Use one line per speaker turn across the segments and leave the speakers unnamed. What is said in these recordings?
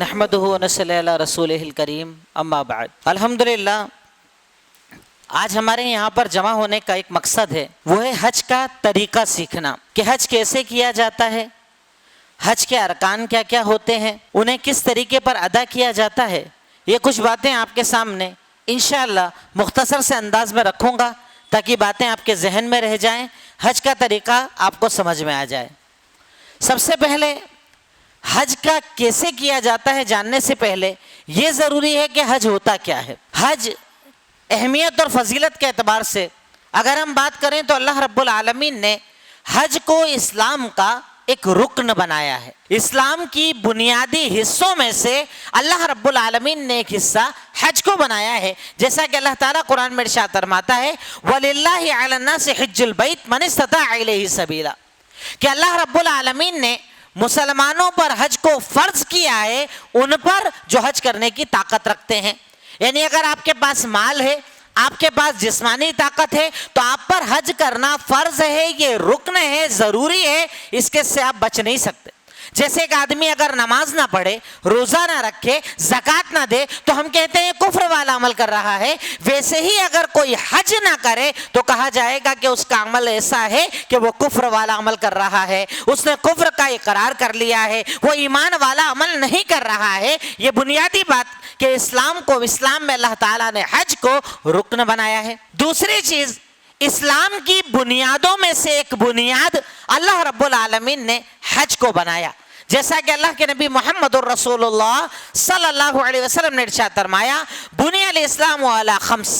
نحمدہ ونصلی علی رسولہ الکریم اما بعد۔ الحمدللہ آج ہمارے یہاں پر جمع ہونے کا ایک مقصد ہے، وہ ہے حج کا طریقہ سیکھنا کہ حج کیسے کیا جاتا ہے، حج کے ارکان کیا کیا ہوتے ہیں، انہیں کس طریقے پر ادا کیا جاتا ہے۔ یہ کچھ باتیں آپ کے سامنے انشاءاللہ مختصر سے انداز میں رکھوں گا تاکہ باتیں آپ کے ذہن میں رہ جائیں، حج کا طریقہ آپ کو سمجھ میں آ جائے۔ سب سے پہلے حج کا کیسے کیا جاتا ہے جاننے سے پہلے یہ ضروری ہے کہ حج ہوتا کیا ہے۔ حج اہمیت اور فضیلت کے اعتبار سے اگر ہم بات کریں تو اللہ رب العالمین نے حج کو اسلام کا ایک رکن بنایا ہے۔ اسلام کی بنیادی حصوں میں سے اللہ رب العالمین نے ایک حصہ حج کو بنایا ہے، جیسا کہ اللہ تعالیٰ قرآن میں ارشاد فرماتا ہے وَلِلَّهِ عَلَى النَّاسِ حِجُّ الْبَيْتِ مَنِ اسْتَطَاعَ إِلَيْهِ سَبِيلًا، کہ اللہ رب العالمین نے مسلمانوں پر حج کو فرض کیا ہے ان پر جو حج کرنے کی طاقت رکھتے ہیں۔ یعنی اگر آپ کے پاس مال ہے، آپ کے پاس جسمانی طاقت ہے تو آپ پر حج کرنا فرض ہے، یہ رکن ہے، ضروری ہے، اس کے سے آپ بچ نہیں سکتے۔ جیسے ایک آدمی اگر نماز نہ پڑھے، روزہ نہ رکھے، زکوٰۃ نہ دے تو ہم کہتے ہیں کفر والا عمل کر رہا ہے، ویسے ہی اگر کوئی حج نہ کرے تو کہا جائے گا کہ اس کا عمل ایسا ہے کہ وہ کفر والا عمل کر رہا ہے، اس نے کفر کا اقرار کر لیا ہے، وہ ایمان والا عمل نہیں کر رہا ہے۔ یہ بنیادی بات کہ اسلام میں اللہ تعالیٰ نے حج کو رکن بنایا ہے۔ دوسری چیز، اسلام کی بنیادوں میں سے ایک بنیاد اللہ رب العالمین نے حج کو بنایا، جیسا کہ اللہ کے نبی محمد الرسول اللہ صلی اللہ علیہ وسلم نے ارشاد فرمایا بنی الاسلام علی خمس،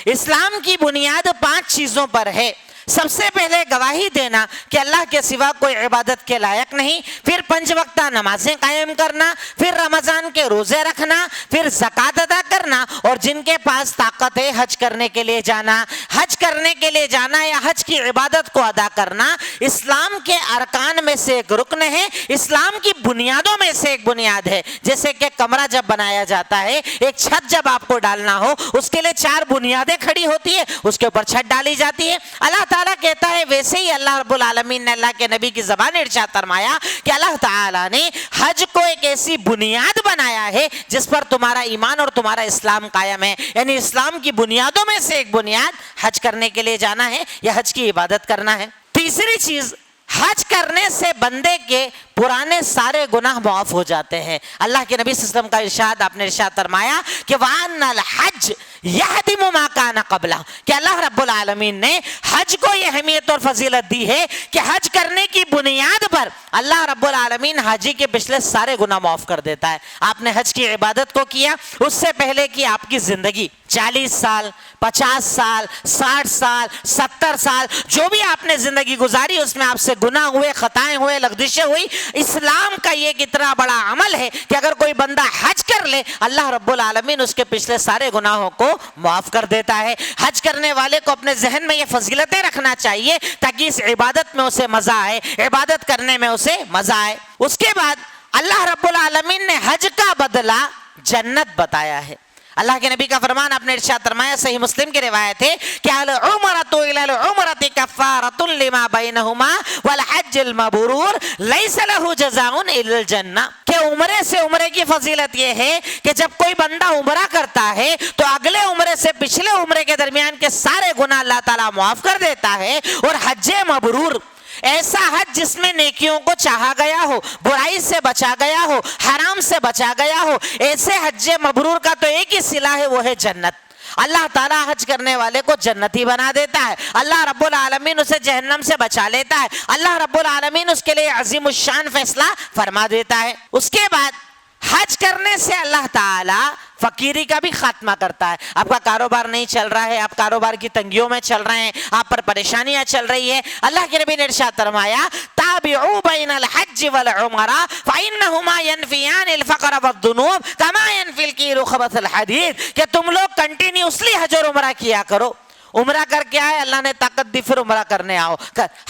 اسلام کی بنیاد 5 چیزوں پر ہے۔ سب سے پہلے گواہی دینا کہ اللہ کے سوا کوئی عبادت کے لائق نہیں، پھر 5 وقتہ نمازیں قائم کرنا، پھر رمضان کے روزے رکھنا، پھر زکوٰۃ ادا کرنا، اور جن کے پاس طاقت ہے حج کرنے کے لیے جانا۔ حج کرنے کے لیے جانا یا حج کی عبادت کو ادا کرنا اسلام کے ارکان میں سے ایک رکن ہے، اسلام کی بنیادوں میں سے ایک بنیاد ہے۔ جیسے کہ کمرہ جب بنایا جاتا ہے، ایک چھت جب آپ کو ڈالنا ہو، اس کے لیے 4 بنیادیں کھڑی ہوتی ہے، اس کے اوپر چھت ڈالی جاتی ہے۔ اللہ تعالیٰ کہتا ہے ویسے ہی اللہ رب العالمین نے اللہ کے نبی کی زبان ارشاد فرمایا کہ اللہ تعالیٰ نے حج کو ایک ایسی بنیاد بنایا ہے جس پر تمہارا ایمان اور تمہارا اسلام قائم ہے۔ یعنی اسلام کی بنیادوں میں سے ایک بنیاد حج کرنے کے لیے جانا ہے یا حج کی عبادت کرنا ہے۔ تیسری چیز، حج کرنے سے بندے کے پرانے سارے گناہ معاف ہو جاتے ہیں۔ اللہ کے نبی صلی اللہ علیہ وسلم کا ارشاد، آپ نے ارشاد فرمایا کہ وَأَنَّ الْحَجَّ يَهْدِمُ مَا كَانَ قَبْلَهُ، کہ اللہ رب العالمین نے حج کو یہ اہمیت اور فضیلت دی ہے کہ حج کرنے کی بنیاد پر اللہ رب العالمین حاجی کے پچھلے سارے گناہ معاف کر دیتا ہے۔ آپ نے حج کی عبادت کو کیا، اس سے پہلے کی آپ کی زندگی 40 سال، 50 سال، 60 سال، 70 سال، جو بھی آپ نے زندگی گزاری اس میں آپ سے گناہ ہوئے، خطائیں ہوئے، لغزشیں ہوئی۔ اسلام کا یہ اتنا بڑا عمل ہے کہ اگر کوئی بندہ حج کر لے اللہ رب العالمین اس کے پچھلے سارے گناہوں کو معاف کر دیتا ہے۔ حج کرنے والے کو اپنے ذہن میں یہ فضیلتیں رکھنا چاہیے تاکہ اس عبادت میں اسے مزہ آئے، عبادت کرنے میں اسے مزہ آئے۔ اس کے بعد اللہ رب العالمین نے حج کا بدلہ جنت بتایا ہے۔ اللہ کے نبی کا فرمان آپ نے ارشاد فرمایا، صحیح مسلم کی روایت ہے کہ العمرۃ الی العمرۃ کفارۃ لما بینہما والحج المبرور لیس له جزاء الا الجنہ، کہ عمرے سے عمرے کی فضیلت یہ ہے کہ جب کوئی بندہ عمرہ کرتا ہے تو اگلے عمرے سے پچھلے عمرے کے درمیان کے سارے گناہ اللہ تعالیٰ معاف کر دیتا ہے، اور حج مبرور ایسا حج جس میں نیکیوں کو چاہا گیا ہو، برائی سے بچا گیا ہو، حرام سے بچا گیا ہو، ایسے حج مبرور کا تو ایک ہی صلہ ہے، وہ ہے جنت۔ اللہ تعالیٰ حج کرنے والے کو جنتی بنا دیتا ہے، اللہ رب العالمین اسے جہنم سے بچا لیتا ہے، اللہ رب العالمین اس کے لیے عظیم الشان فیصلہ فرما دیتا ہے۔ اس کے بعد حج کرنے سے اللہ تعالیٰ فقیری کا بھی خاتمہ کرتا ہے۔ آپ کا کاروبار نہیں چل رہا ہے، آپ کاروبار کی تنگیوں میں چل رہے ہیں، آپ پر پریشانیاں چل رہی ہیں، اللہ کے نبی نے ارشاد فرمایا تابعوا بین الحج والعمرہ فإنہما ینفیان الفقر والذنوب کما ینفی الکیر خبث الحدید، کہ تم لوگ کنٹینیوسلی حج اور عمرہ کیا کرو، عمرہ کر کے آئے اللہ نے طاقت دی پھر عمرہ کرنے آؤ,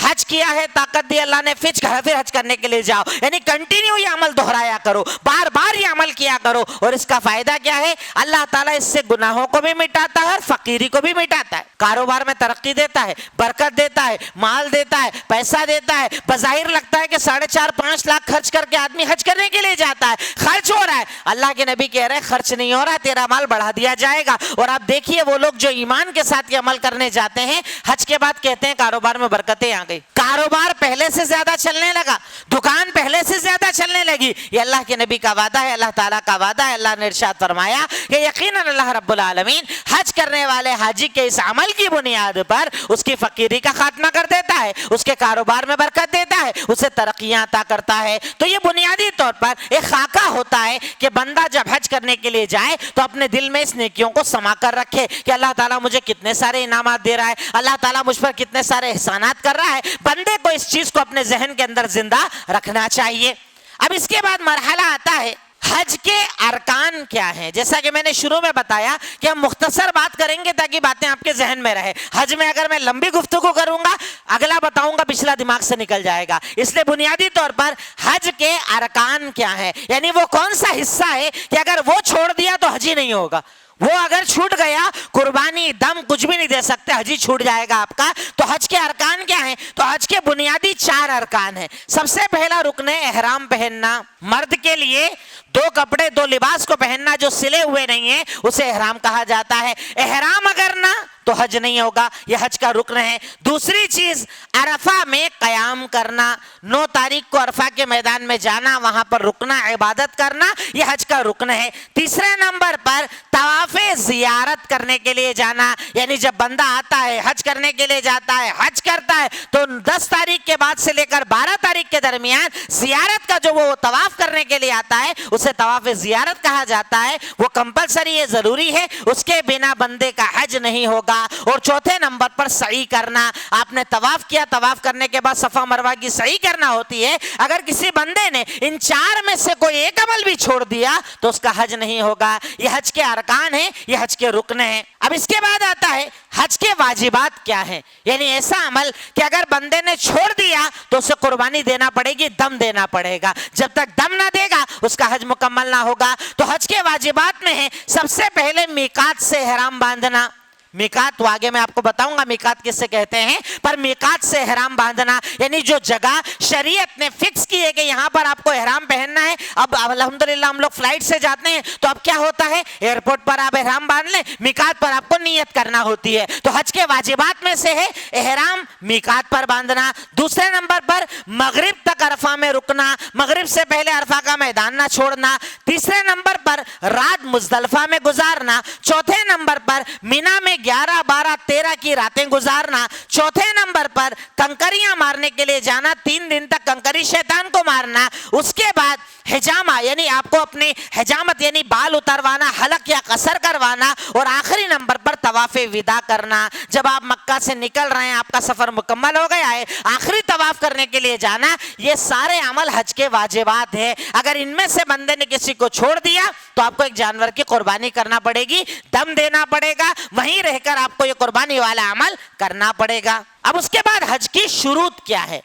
حج کیا ہے طاقت دی اللہ نے پھر حج کرنے کے لیے جاؤ, یعنی کنٹینیو یہ عمل دہرایا کرو, بار بار یہ عمل کیا کرو. اور اس کا فائدہ کیا ہے؟ اللہ تعالیٰ اس سے گناہوں کو بھی مٹاتا ہے اور فقیری کو بھی مٹاتا ہے, کاروبار میں ترقی دیتا ہے, برکت دیتا ہے, مال دیتا ہے, پیسہ دیتا ہے. بظاہر لگتا ہے کہ 4.5-5 لاکھ خرچ کر کے آدمی حج کرنے کے لیے جاتا ہے, خرچ ہو رہا ہے. اللہ کے نبی کہہ رہے خرچ نہیں ہو رہا, تیرا مال بڑھا دیا جائے گا. اور آپ دیکھیے وہ لوگ جو ایمان کے ساتھ یہ عمل کرنے جاتے ہیں, حج کے بعد کہتے ہیں کاروبار میں برکتیں آ گئی, کاروبار پہلے سے زیادہ چلنے لگا, دکان پہلے سے زیادہ چلنے لگی. یہ اللہ کے نبی کا وعدہ ہے, اللہ تعالیٰ کا وعدہ ہے. اللہ نے ارشاد فرمایا کہ یقیناً اللہ رب العالمین حج کرنے والے حاجی کے اس عمل کی بنیاد پر اس کی فقیری کا خاتمہ کر دیتا ہے, اس کے کاروبار میں برکت دیتا ہے, اسے ترقیاں عطا کرتا ہے. تو یہ بنیادی طور پر ایک خاکہ ہوتا ہے کہ بندہ جب حج کرنے کے لیے جائے تو اپنے دل میں اس نیکیوں کو سما کر رکھے کہ اللہ تعالیٰ مجھے کتنے سارے انعامات دے رہا ہے, اللہ تعالیٰ مجھ پر کتنے سارے احسانات کر رہا ہے. بندے کو اس چیز کو اپنے ذہن کے اندر زندہ رکھنا چاہیے. اب اس کے بعد مرحلہ آتا ہے حج کے ارکان کیا ہیں. جیسا کہ میں نے شروع میں بتایا کہ ہم مختصر بات کریں گے تاکہ باتیں آپ کے ذہن میں رہے. حج میں اگر میں لمبی گفتگو کروں گا, اگلا بتاؤں گا, پچھلا دماغ سے نکل جائے گا. اس لیے بنیادی طور پر حج کے ارکان کیا ہیں, یعنی وہ کون سا حصہ ہے کہ اگر وہ چھوڑ دیا تو حج ہی نہیں ہوگا. وہ اگر چھوٹ گیا, قربانی, دم کچھ بھی نہیں دے سکتے, حج ہی چھوٹ جائے گا آپ کا. تو حج کے ارکان کیا ہیں؟ تو حج کے بنیادی 4 ارکان ہیں. سب سے پہلا رکن ہے احرام پہننا. مرد کے لیے 2 کپڑے 2 لباس کو پہننا جو سلے ہوئے نہیں ہیں اسے احرام کہا جاتا ہے. احرام اگر نہ تو حج نہیں ہوگا, یہ حج کا رکن ہے. دوسری چیز عرفہ میں قیام کرنا, 9 تاریخ کو عرفہ کے میدان میں جانا, وہاں پر رکنا, عبادت کرنا, یہ حج کا رکن ہے. تیسرے نمبر پر طواف زیارت کرنے کے لیے جانا, یعنی جب بندہ آتا ہے حج کرنے کے لیے جاتا ہے, حج کرتا ہے تو 10 تاریخ کے بعد سے لے کر 12 تاریخ کے درمیان زیارت کا جو وہ طواف کرنے کے لیے آتا ہے اسے طواف زیارت کہا جاتا ہے. وہ کمپلسری ہے, ضروری ہے, اس کے بنا بندے کا حج نہیں ہوگا. اور چوتھے نمبر پر سعی کرنا. آپ نے طواف کیا, طواف کرنے کے بعد صفا مروہ کی سعی کرنا ہوتی ہے. اگر کسی بندے نے ان 4 میں سے کوئی ایک عمل بھی چھوڑ دیا تو اس کا حج نہیں ہوگا. یہ حج کے ارکان ہیں, یہ حج کے رکن ہیں. اب اس کے بعد آتا ہے حج کے واجبات کیا ہیں, یعنی ایسا عمل کہ اگر بندے نے چھوڑ دیا تو اسے قربانی دینا پڑے گی, دم دینا پڑے گا. جب تک دم نہ دے گا اس کا حج مکمل نہ ہوگا. تو حج کے واجبات میں ہے سب سے پہلے میقات سے احرام باندھنا. میقات تو آگے میں آپ کو بتاؤں گا میقات کس سے کہتے ہیں, پر میقات سے احرام باندھنا یعنی جو جگہ شریعت نے فکس کی ہے کہ یہاں پر آپ کو احرام پہننا ہے. اب الحمدللہ ہم لوگ فلائٹ سے جاتے ہیں تو اب کیا ہوتا ہے, ایئرپورٹ پر آپ احرام باندھ لیں, میقات پر آپ کو نیت کرنا ہوتی ہے. تو حج کے واجبات میں سے ہے احرام میقات پر باندھنا. دوسرے نمبر پر مغرب تک عرفہ میں رکنا, مغرب سے پہلے عرفہ کا میدان نہ چھوڑنا. تیسرے نمبر پر رات مزدلفہ میں گزارنا. چوتھے نمبر پر مینا میں 11, 12, 13 کی راتیں گزارنا. چوتھے نمبر پر کنکریاں مارنے کے لیے جانا, 3 دن تک کنکری شیطان کو مارنا. اس کے بعد حجامہ یعنی آپ کو اپنی حجامت یعنی بال اتروانا, حلق یا قصر کروانا. اور آخری نمبر پر طواف وداع کرنا. جب آپ مکہ سے نکل رہے ہیں, آپ کا سفر مکمل ہو گیا ہے, آخری طواف کرنے کے لیے جانا. یہ سارے عمل حج کے واجبات ہیں. اگر ان میں سے بندے نے کسی کو چھوڑ دیا تو آپ کو ایک جانور کی قربانی کرنا پڑے گی, دم دینا پڑے گا, وہیں رہ کر آپ کو یہ قربانی والا عمل کرنا پڑے گا. اب اس کے بعد حج کی شروط کیا ہے,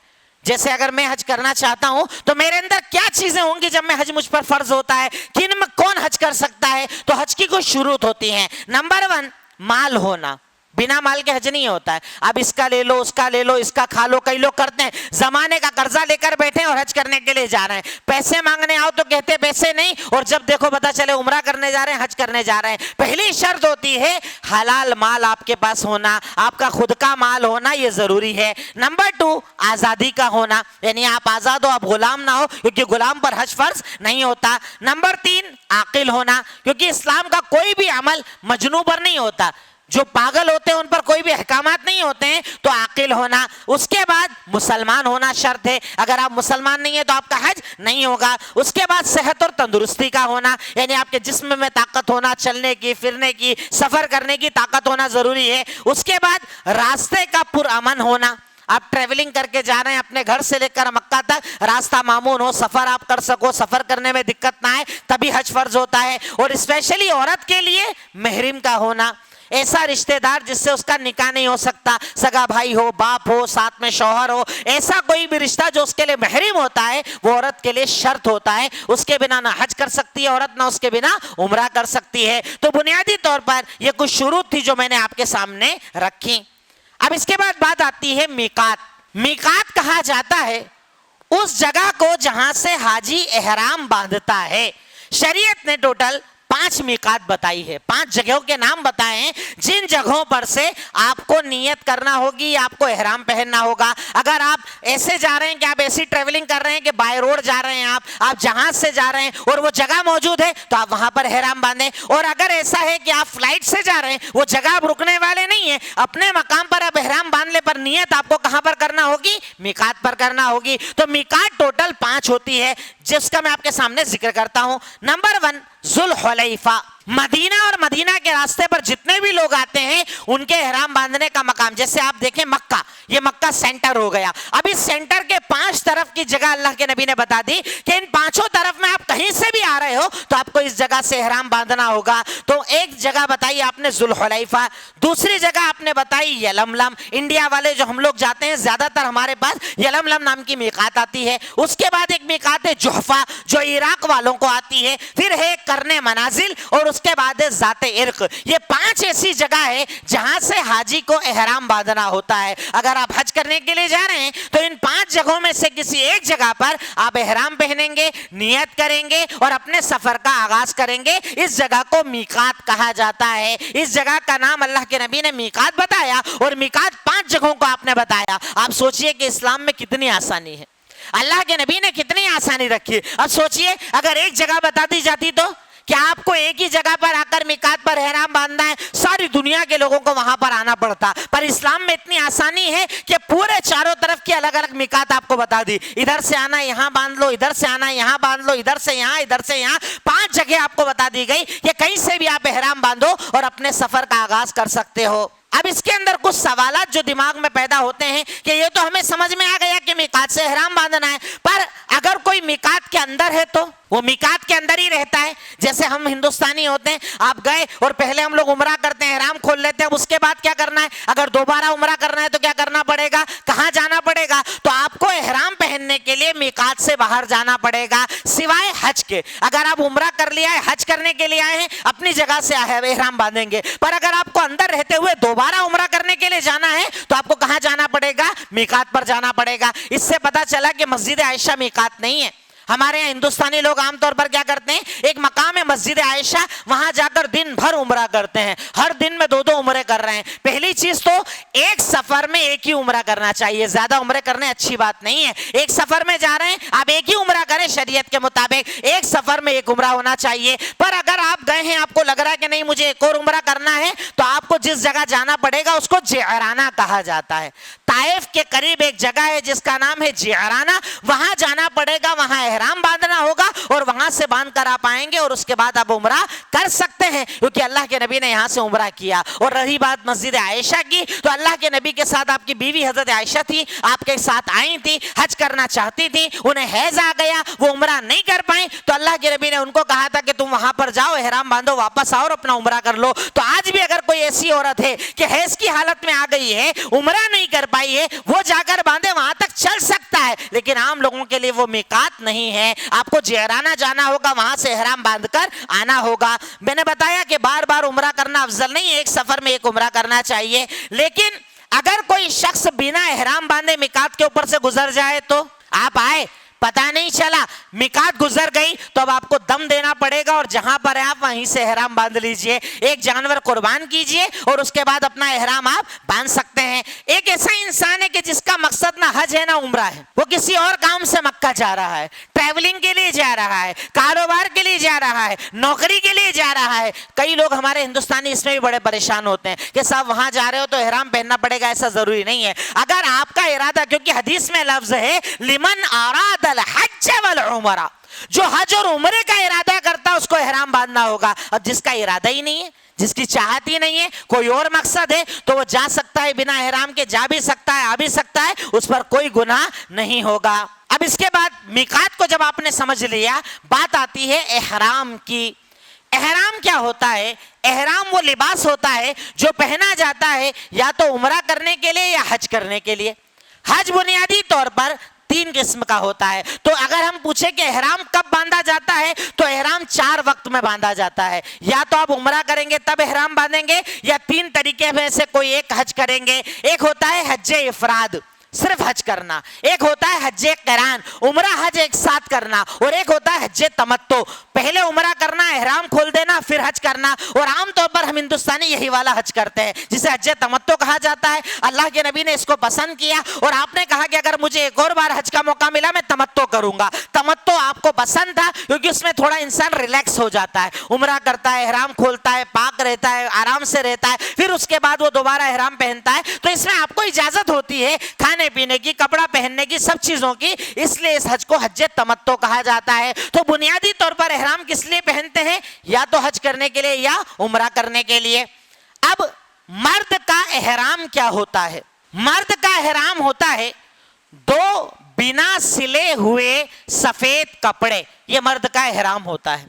جیسے اگر میں حج کرنا چاہتا ہوں تو میرے اندر کیا چیزیں ہوں گی جب میں حج مجھ پر فرض ہوتا ہے, کن میں کون حج کر سکتا ہے. تو حج کی کچھ شروط ہوتی ہیں. نمبر 1 مال ہونا. بنا مال کے حج نہیں ہوتا ہے. اب اس کا لے لو, اس کا لے لو, اس کا کھا لو. کئی لوگ کرتے ہیں زمانے کا قرضہ لے کر بیٹھے اور حج کرنے کے لیے جا رہے ہیں. پیسے مانگنے آؤ تو کہتے پیسے نہیں, اور جب دیکھو پتا چلے عمرہ کرنے جا رہے ہیں, حج کرنے جا رہے ہیں. پہلی شرط ہوتی ہے حلال مال آپ کے پاس ہونا, آپ کا خود کا مال ہونا, یہ ضروری ہے. نمبر 2 آزادی کا ہونا, یعنی آپ آزاد ہو, آپ غلام نہ ہو, کیونکہ غلام پر حج فرض نہیں ہوتا. نمبر 3 عاقل ہونا, کیونکہ اسلام کا کوئی بھی عمل مجنون پر نہیں ہوتا. جو پاگل ہوتے ہیں ان پر کوئی بھی احکامات نہیں ہوتے ہیں. تو عاقل ہونا. اس کے بعد مسلمان ہونا شرط ہے. اگر آپ مسلمان نہیں ہیں تو آپ کا حج نہیں ہوگا. اس کے بعد صحت اور تندرستی کا ہونا, یعنی آپ کے جسم میں طاقت ہونا, چلنے کی, پھرنے کی, سفر کرنے کی طاقت ہونا ضروری ہے. اس کے بعد راستے کا پرامن ہونا. آپ ٹریولنگ کر کے جا رہے ہیں اپنے گھر سے لے کر مکہ تک, راستہ معمون ہو, سفر آپ کر سکو, سفر کرنے میں دقت نہ آئے, تبھی حج فرض ہوتا ہے. اور اسپیشلی عورت کے لیے محرم کا ہونا. ایسا رشتہ دار جس سے اس کا نکاح نہیں ہو سکتا، سگا بھائی ہو، باپ ہو، ساتھ میں شوہر ہو، ایسا کوئی بھی رشتہ جو اس کے لیے محرم ہوتا ہے وہ عورت کے لیے شرط ہوتا ہے، اس کے بنا نہ حج کر سکتی ہے عورت، نہ اس کے بنا عمرہ کر سکتی ہے۔ تو بنیادی طور پر یہ کچھ شروط تھی جو میں نے آپ کے سامنے رکھی۔ اب اس کے بعد بات آتی ہے میقات۔ میقات کہا جاتا ہے اس جگہ کو جہاں سے حاجی احرام باندھتا ہے۔ شریعت نے ٹوٹل 5 میقات بتائی ہے، 5 جگہوں کے نام بتائے ہیں جن جگہوں پر سے آپ کو نیت کرنا ہوگی، آپ کو احرام پہننا ہوگا۔ اگر آپ ایسے جا رہے ہیں کہ آپ ایسی ٹریولنگ کر رہے ہیں کہ بائی روڈ جا رہے ہیں، آپ جہاز سے جا رہے ہیں اور وہ جگہ موجود ہے تو آپ وہاں پر احرام باندھیں، اور اگر ایسا ہے کہ آپ فلائٹ سے جا رہے ہیں، وہ جگہ آپ رکنے والے نہیں ہیں، اپنے مقام پر آپ احرام باندھنے پر نیت آپ کو کہاں پر کرنا ہوگی؟ میقات پر کرنا ہوگی۔ تو میقات ٹوٹل 5 ہوتی ہے جس کا میں آپ کے سامنے ذکر کرتا ہوں۔ نمبر 1 ذوالحلیفہ۔ مدینہ اور مدینہ کے راستے پر جتنے بھی لوگ آتے ہیں ان کے احرام باندھنے کا مقام، جیسے آپ دیکھیں مکہ، یہ مکہ سینٹر ہو گیا۔ اب اس سینٹر کے 5 طرف کی جگہ اللہ کے نبی نے بتا دی کہ ان 5 طرف میں آپ کہیں سے بھی آ رہے ہو تو آپ کو اس جگہ سے احرام باندھنا ہوگا۔ تو ایک جگہ بتائی آپ نے ذوالحلیفہ، دوسری جگہ آپ نے بتائی یلملم۔ انڈیا والے جو ہم لوگ جاتے ہیں زیادہ تر ہمارے پاس یلملم نام کی میقات آتی ہے۔ اس کے بعد ایک میقات ہے جحفہ جو عراق والوں کو آتی ہے، پھر ہے کرنے منازل، اور اس کے بعد ذات عرق۔ یہ 5 ایسی جگہ ہے جہاں سے حاجی کو احرام باندھنا ہوتا ہے۔ اگر آپ حج کرنے کے لیے جا رہے ہیں تو ان 5 جگہوں میں سے کسی ایک جگہ پر آپ احرام پہنیں گے، نیت کریں گے اور اپنے سفر کا آغاز کریں گے۔ اس جگہ کو میقات کہا جاتا ہے۔ اس جگہ کا نام اللہ کے نبی نے میقات بتایا، اور میقات 5 جگہوں کو آپ نے بتایا۔ آپ سوچئے کہ اسلام میں کتنی آسانی ہے، اللہ کے نبی نے کتنی آسانی رکھی۔ اب سوچئے اگر ایک جگہ بتا دی جاتی تو کہ آپ کو ایک ہی جگہ پر آ کر میقات پر احرام باندھنا ہے، ساری دنیا کے لوگوں کو وہاں پر آنا پڑتا۔ پر اسلام میں اتنی آسانی ہے کہ پورے چاروں طرف کی الگ الگ میقات آپ کو بتا دی، ادھر سے آنا یہاں باندھ لو، ادھر سے آنا یہاں باندھ لو، ادھر سے یہاں، ادھر سے یہاں، 5 جگہ آپ کو بتا دی گئی کہ کہیں سے بھی آپ احرام باندھو اور اپنے سفر کا آغاز کر سکتے ہو۔ اب اس کے اندر کچھ سوالات جو دماغ میں پیدا ہوتے ہیں کہ یہ تو ہمیں سمجھ میں آ گیا کہ میقات سے احرام باندھنا ہے، پر اگر کوئی میقات کے اندر ہے تو وہ میقات کے اندر ہی رہتا ہے۔ جیسے ہم ہندوستانی ہوتے ہیں، آپ گئے اور پہلے ہم لوگ عمرہ کرتے ہیں، احرام کھول لیتے ہیں، اس کے بعد کیا کرنا ہے؟ اگر دوبارہ عمرہ کرنا ہے تو کیا کرنا پڑے گا؟ کہاں جانا پڑے گا؟ تو آپ کو احرام پہننے کے لیے میقات سے باہر جانا پڑے گا، سوائے حج کے۔ اگر آپ عمرہ کر لیا ہے، حج کرنے کے لیے آئے ہیں، اپنی جگہ سے احرام باندھیں گے، پر اگر آپ کو اندر رہتے ہوئے دوبارہ عمرہ کرنے کے لیے جانا ہے تو آپ کو کہاں جانا پڑے گا؟ میقات پر جانا پڑے گا۔ اس سے پتا چلا کہ مسجد عائشہ میقات نہیں ہے۔ ہمارے یہاں ہندوستانی لوگ عام طور پر کیا کرتے ہیں، ایک مقام ہے مسجد عائشہ، وہاں جا کر دن بھر عمرہ کرتے ہیں، ہر دن میں 2 عمرے کر رہے ہیں۔ پہلی چیز تو ایک سفر میں ایک ہی عمرہ کرنا چاہیے، زیادہ عمرے کرنے اچھی بات نہیں ہے۔ ایک سفر میں جا رہے ہیں، آپ ایک ہی عمرہ کریں، شریعت کے مطابق ایک سفر میں ایک عمرہ ہونا چاہیے۔ پر اگر آپ گئے ہیں، آپ کو لگ رہا ہے کہ نہیں مجھے ایک اور عمرہ کرنا ہے، تو آپ کو جس جگہ جانا پڑے گا اس کو جعرانہ کہا جاتا ہے۔ طائف کے قریب ایک جگہ ہے جس کا نام ہے جعرانہ، وہاں جانا پڑے گا، وہاں احرام باندھنا ہوگا اور وہاں سے باندھ کر آپ آئیں گے اور اس کے بعد آپ عمرہ کر سکتے ہیں، کیونکہ اللہ کے نبی نے یہاں سے عمرہ کیا۔ اور رہی بات مسجد عائشہ کی، تو اللہ کے نبی کے ساتھ آپ کی بیوی حضرت عائشہ تھی، آپ کے ساتھ آئی تھی، حج کرنا چاہتی تھی، انہیں حیض آ گیا، وہ عمرہ نہیں کر پائیں، تو اللہ کے نبی نے ان کو کہا تھا کہ تم وہاں پر جاؤ، احرام باندھو، واپس آؤ اور اپنا عمرہ کر لو۔ تو آج بھی اگر کوئی ایسی عورت ہے کہ حیض کی حالت میں آ گئی ہے، عمرہ نہیں کر پائی ہے، وہ جا کر باندھے، وہاں تک چل سکتا ہے، لیکن عام لوگوں کے لیے وہ میقات نہیں ہے۔ آپ کو جعرانہ جانا ہوگا، وہاں سے احرام باندھ کر آنا ہوگا۔ میں نے بتایا کہ بار بار عمرہ کرنا افضل نہیں ہے، ایک سفر میں ایک عمرہ کرنا چاہیے۔ لیکن اگر کوئی شخص بنا احرام باندھے میقات کے اوپر سے گزر جائے تو آپ آئے، پتہ نہیں چلا، میقات گزر گئی، تو اب آپ کو دم دینا پڑے گا اور جہاں پر ہے آپ وہیں سے احرام باندھ لیجئے، ایک جانور قربان کیجئے اور اس کے بعد اپنا احرام آپ باندھ سکتے ہیں۔ ایک ایسا انسان ہے کہ جس کا مقصد نہ حج ہے نہ عمرہ ہے، وہ کسی اور کام سے مکہ جا رہا ہے، ٹریولنگ کے لیے جا رہا ہے، کاروبار کے لیے جا رہا ہے، نوکری کے لیے جا رہا ہے۔ کئی لوگ ہمارے ہندوستانی اس میں بھی بڑے پریشان ہوتے ہیں کہ صاحب وہاں جا رہے ہو تو احرام پہننا پڑے گا، ایسا ضروری نہیں ہے۔ اگر آپ کا ارادہ، کیونکہ حدیث میں لفظ ہے لمن اراد الحج والعمرہ، جو حج اور عمرے کا ارادہ کرتا اس کو احرام باندھنا ہوگا، اور جس کا ارادہ ہی نہیں ہے، جس کی چاہت ہی نہیں ہے، کوئی اور مقصد ہے، تو وہ جا سکتا ہے بنا احرام کے، جا بھی سکتا ہے، آ بھی سکتا ہے، اس پر کوئی گناہ نہیں ہوگا۔ اب اس کے بعد میقات کو جب آپ نے سمجھ لیا، بات آتی ہے احرام کی احرام کیا ہوتا ہے؟ احرام وہ لباس ہوتا ہے جو پہنا جاتا ہے یا تو عمرہ کرنے کے لیے یا حج کرنے کے لیے. حج بنیادی طور پر 3 قسم کا ہوتا ہے. تو اگر ہم پوچھیں کہ احرام کب باندھا جاتا ہے تو احرام 4 وقت میں باندھا جاتا ہے. یا تو آپ عمرہ کریں گے تب احرام باندھیں گے, یا 3 طریقے میں سے کوئی ایک حج کریں گے. ایک ہوتا ہے حج افراد, صرف حج کرنا. ایک ہوتا ہے حج قران, عمرہ حج ایک ساتھ کرنا. اور ایک ہوتا ہے حج تمتع, پہلے عمرہ کرنا, احرام کھول دینا, پھر حج کرنا. اور عام طور پر ہم ہندوستانی یہی والا حج کرتے ہیں جسے حج تمتع کہا جاتا ہے. اللہ کے نبی نے اس کو پسند کیا اور آپ نے کہا کہ اگر مجھے ایک اور بار حج کا موقع ملا میں تمتع کروں گا. تمتع آپ کو پسند تھا کیونکہ اس میں تھوڑا انسان ریلیکس ہو جاتا ہے, عمرہ کرتا ہے, احرام کھولتا ہے, پاک رہتا ہے, آرام سے رہتا ہے, پھر اس کے بعد وہ دوبارہ احرام پہنتا ہے. تو اس میں آپ کو اجازت ہوتی ہے کھانے پینے کی, کپڑا پہننے کی, سب چیزوں کی, اس لیے اس حج کو حج تمتع کہا جاتا ہے. تو بنیادی طور پر احرام کس لیے پہنتے ہیں؟ یا تو حج کرنے کے لیے یا عمرہ کرنے کے لیے. اب مرد کا احرام کیا ہوتا ہے؟ مرد کا احرام ہوتا ہے 2 بنا سلے ہوئے سفید کپڑے, یہ مرد کا احرام ہوتا ہے.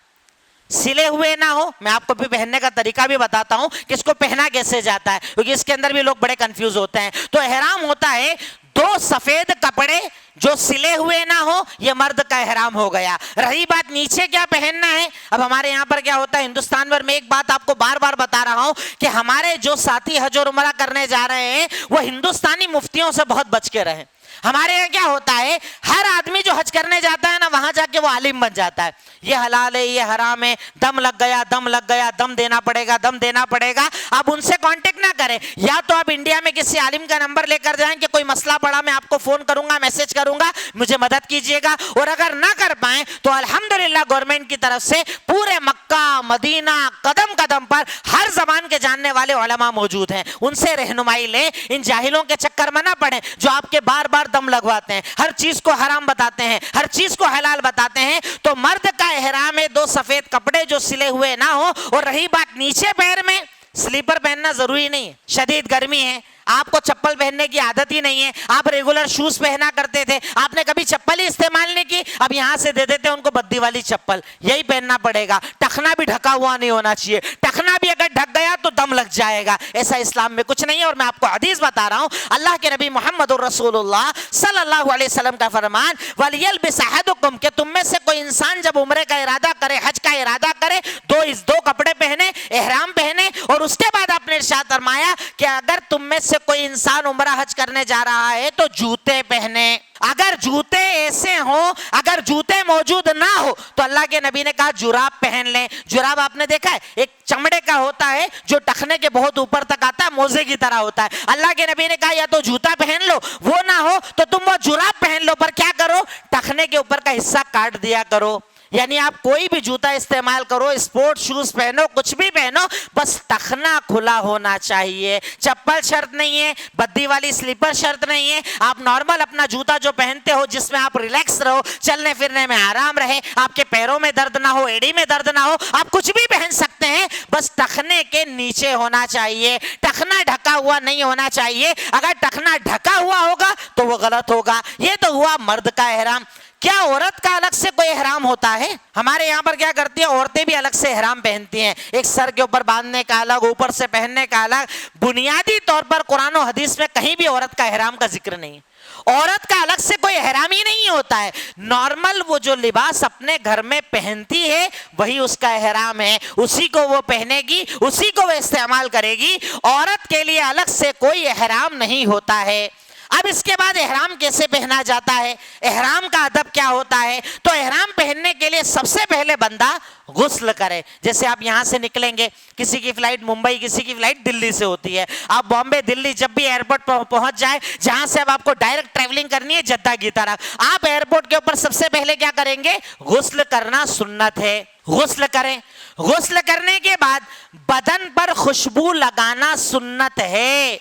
سلے ہوئے نہ ہو, میں آپ کو بھی پہننے کا طریقہ بھی بتاتا ہوں کہ اس کو پہنا کیسے جاتا ہے, کیونکہ اس کے اندر بھی لوگ بڑے کنفیوز ہوتے ہیں. تو احرام ہوتا ہے 2 سفید کپڑے جو سلے ہوئے نہ ہو, یہ مرد کا احرام ہو گیا. رہی بات نیچے کیا پہننا ہے, اب ہمارے یہاں پر کیا ہوتا ہے ہندوستان میں ایک بات آپ کو بار بار بتا رہا ہوں کہ ہمارے جو ساتھی حج اور عمرہ کرنے جا رہے ہیں وہ ہندوستانی مفتیوں سے بہت بچ کے رہیں. ہمارے یہاں کیا ہوتا ہے, ہر آدمی جو حج کرنے جاتا ہے نا وہاں جا کے وہ عالم بن جاتا ہے. یہ حلال ہے, یہ حرام ہے, دم لگ گیا, دم لگ گیا, دم دینا پڑے گا, دم دینا پڑے گا. آپ ان سے کانٹیکٹ نہ کریں. یا تو آپ انڈیا میں کسی عالم کا نمبر لے کر جائیں کہ کوئی مسئلہ پڑا میں آپ کو فون کروں گا, میسج کروں گا, مجھے مدد کیجئے گا. اور اگر نہ کر پائیں تو الحمدللہ گورنمنٹ کی طرف سے پورے مکہ مدینہ قدم قدم پر ہر زبان کے جاننے والے علماء موجود ہیں, ان سے رہنمائی لیں. ان جاہلوں کے چکر میں نہ پڑیں جو آپ کے بار بار دم لگواتے ہیں, ہر چیز کو حرام بتاتے ہیں, ہر چیز کو حلال بتاتے ہیں. تو مرد کا احرام ہے 2 سفید کپڑے جو سلے ہوئے نہ ہو. اور رہی بات نیچے پیر میں, سلیپر پہننا ضروری نہیں ہے, شدید گرمی ہے, آپ کو چپل پہننے کی عادت ہی نہیں ہے, آپ ریگولر شوز پہنا کرتے تھے, آپ نے کبھی چپل ہی استعمال نہیں کی, اب یہاں سے دے دیتے ان کو بدی والی چپل, یہی پہننا پڑے گا. ٹخنا بھی ڈھکا ہوا نہیں ہونا چاہیے, ٹخنا بھی اگر ڈھک گیا تو دم لگ جائے گا. ایسا اسلام میں کچھ نہیں ہے. اور میں آپ کو حدیث بتا رہا ہوں, اللہ کے نبی محمد الرسول اللہ صلی اللہ علیہ وسلم کا فرمان, وَلْيَلْبِسْ أَحَدُكُمْ, کہ تم میں سے کوئی انسان جب عمرے کا ارادہ کرے, حج کا ارادہ کرے, 2 کپڑے پہنے, احرام پہنے. اور اس کے بعد آپ نے ارشاد فرمایا کہ اگر تم میں سے کوئی انسان عمرہ حج کرنے جا رہا ہے تو جوتے پہنے. اگر جوتے ایسے ہوں, اگر جوتے موجود نہ ہو تو اللہ کے نبی نے کہا جراب پہن لیں. جراب آپ نے دیکھا ہے ایک چمڑے کا ہوتا ہے جو ٹخنے کے بہت اوپر تک آتا ہے, موزے کی طرح ہوتا ہے. اللہ کے نبی نے کہا یا تو جوتا پہن لو, وہ نہ ہو تو تم وہ جراب پہن لو, پر کیا کرو, ٹخنے کے اوپر کا حصہ کاٹ دیا کرو. یعنی آپ کوئی بھی جوتا استعمال کرو, اسپورٹ شوز پہنو, کچھ بھی پہنو, بس ٹخنا کھلا ہونا چاہیے. چپل شرط نہیں ہے, بدی والی سلیپر شرط نہیں ہے. آپ نارمل اپنا جوتا جو پہنتے ہو جس میں آپ ریلیکس رہو, چلنے پھرنے میں آرام رہے, آپ کے پیروں میں درد نہ ہو, ایڑی میں درد نہ ہو, آپ کچھ بھی پہن سکتے ہیں, بس ٹخنے کے نیچے ہونا چاہیے. ٹخنا ڈھکا ہوا نہیں ہونا چاہیے. اگر ٹخنا ڈھکا ہوا ہوگا تو وہ غلط ہوگا. یہ تو ہوا مرد کا احرام. کیا عورت کا الگ سے کوئی احرام ہوتا ہے؟ ہمارے یہاں پر کیا کرتی ہیں عورتیں بھی الگ سے احرام پہنتی ہیں, ایک سر کے اوپر باندھنے کا الگ, اوپر سے پہننے کا الگ. بنیادی طور پر قرآن و حدیث میں کہیں بھی عورت کا احرام کا ذکر نہیں. عورت کا الگ سے کوئی احرام ہی نہیں ہوتا ہے. نارمل وہ جو لباس اپنے گھر میں پہنتی ہے وہی اس کا احرام ہے, اسی کو وہ پہنے گی, اسی کو وہ استعمال کرے گی. عورت کے لیے الگ سے کوئی احرام نہیں ہوتا ہے. اب اس کے بعد احرام کیسے پہنا جاتا ہے, احرام کا ادب کیا ہوتا ہے؟ تو احرام پہننے کے لیے سب سے پہلے بندہ غسل کرے. جیسے آپ یہاں سے نکلیں گے, کسی کی فلائٹ ممبئی, کسی کی فلائٹ دلی سے ہوتی ہے, آپ بامبے دلی جب بھی ایئرپورٹ پہنچ جائے, جہاں سے اب آپ کو ڈائریکٹ ٹریولنگ کرنی ہے جدہ کی طرف, آپ ایئرپورٹ کے اوپر سب سے پہلے کیا کریں گے, غسل کرنا سنت ہے. غسل کریں. غسل کرنے کے بعد بدن پر خوشبو لگانا سنت ہے.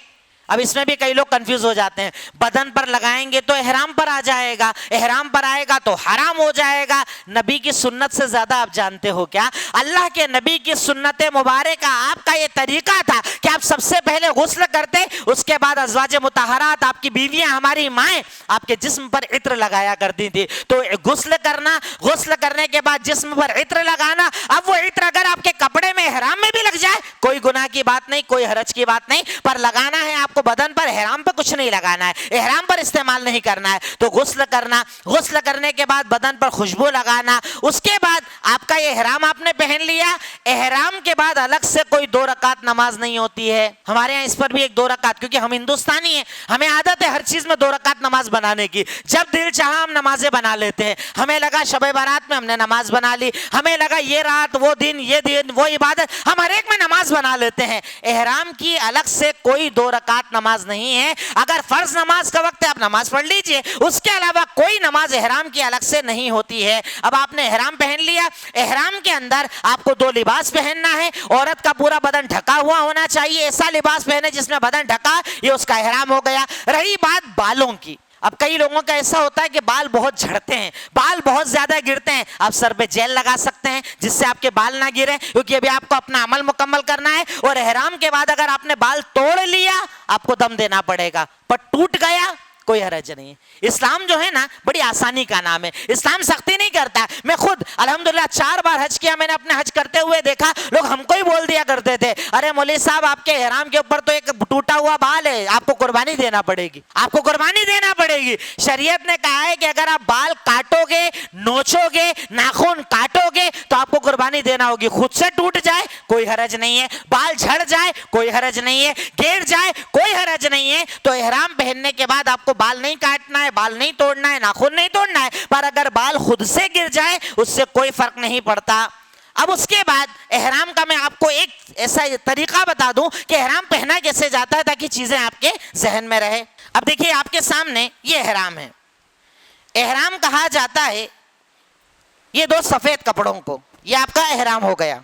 اب اس میں بھی کئی لوگ کنفیوز ہو جاتے ہیں, بدن پر لگائیں گے تو احرام پر آ جائے گا, احرام پر آئے گا تو حرام ہو جائے گا. نبی کی سنت سے زیادہ آپ جانتے ہو کیا؟ اللہ کے نبی کی سنت مبارکہ, آپ کا یہ طریقہ تھا کہ کہ آپ سب سے پہلے غسل کرتے, اس کے بعد ازواج مطہرات آپ کی بیویاں, ہماری مائیں آپ کے جسم پر عطر لگایا کرتی تھی. تو غسل کرنا, غسل کرنے کے بعد جسم پر عطر لگانا, اب وہ عطر اگر آپ کے کپڑے میں احرام میں بھی لگ جائے کوئی گناہ کی بات نہیں, کوئی حرج کی بات نہیں, پر لگانا ہے آپ کو بدن پر, احرام پہ کچھ نہیں لگانا ہے, احرام پر استعمال نہیں کرنا ہے. تو غسل کرنا, غسل کرنے کے بعد بدن پر خوشبو لگانا, اس کے بعد آپ کا یہ احرام آپ نے پہن لیا. احرام کے بعد الگ سے کوئی 2 رکعت نماز نہیں ہوتی ہے ہمارے یہاں, اس پر بھی ایک 2 رکعت, کیونکہ ہم ہندوستانی ہیں, ہمیں عادت ہے ہر چیز میں 2 رکعت نماز بنانے کی. جب دل چاہا ہم نمازیں بنا لیتے ہیں. ہمیں لگا شب بارات میں ہم نے نماز بنا لی, ہمیں لگا یہ رات وہ دن, یہ دن وہ عبادت, ہم ہر ایک میں نماز بنا لیتے ہیں. احرام کی الگ سے کوئی 2 رکعت نماز نہیں ہے. اگر فرض نماز کا وقت ہے آپ نماز پڑھ لیجئے, اس کے علاوہ کوئی نماز احرام کی الگ سے نہیں ہوتی ہے. اب آپ نے احرام پہن لیا, احرام کے اندر آپ کو 2 لباس پہننا ہے. عورت کا پورا بدن ڈھکا ہوا ہونا چاہیے, ایسا لباس پہنے جس میں بدن ڈھکا, یہ اس کا احرام ہو گیا. رہی بات بالوں کی, اب کئی لوگوں کا ایسا ہوتا ہے کہ بال بہت جھڑتے ہیں, بال بہت زیادہ گرتے ہیں. آپ سر پہ جیل لگا سکتے ہیں جس سے آپ کے بال نہ گریں, کیونکہ ابھی آپ کو اپنا عمل مکمل کرنا ہے. اور احرام کے بعد اگر آپ نے بال توڑ لیا آپ کو دم دینا پڑے گا, پر ٹوٹ گیا کوئی حرج نہیں ہے. اسلام جو ہے نا بڑی آسانی کا نام ہے, اسلام سختی نہیں کرتا. میں خود الحمدللہ 4 بار حج کیا, میں نے اپنے حج کرتے ہوئے دیکھا لوگ ہم کو ہی بول دیا کرتے تھے, ارے مولوی صاحب آپ کے احرام کے اوپر تو ایک ٹوٹا ہوا بال ہے, آپ کو قربانی دینا پڑے گی, آپ کو قربانی دینا پڑے گی. شریعت نے کہا ہے کہ اگر آپ بال کاٹو گے, نوچو گے, ناخن کاٹو گے تو آپ کو قربانی دینا ہوگی. خود سے ٹوٹ جائے کوئی حرج نہیں ہے, بال جھڑ جائے کوئی حرج نہیں ہے, گر جائے کوئی حرج نہیں ہے. تو احرام پہننے کے بعد آپ کو بال نہیں کاٹنا ہے, بال نہیں توڑنا ہے, ناخن نہیں توڑنا ہے, پر اگر بال خود سے گر جائے اس سے کوئی فرق نہیں پڑتا. اب اس کے بعد احرام کا میں آپ کو ایک ایسا طریقہ بتا دوں کہ احرام پہنا کیسے جاتا ہے تاکہ چیزیں آپ کے ذہن میں رہے. اب دیکھیے آپ کے سامنے یہ احرام ہے. احرام کہا جاتا ہے یہ 2 سفید کپڑوں کو, یہ آپ کا احرام ہو گیا.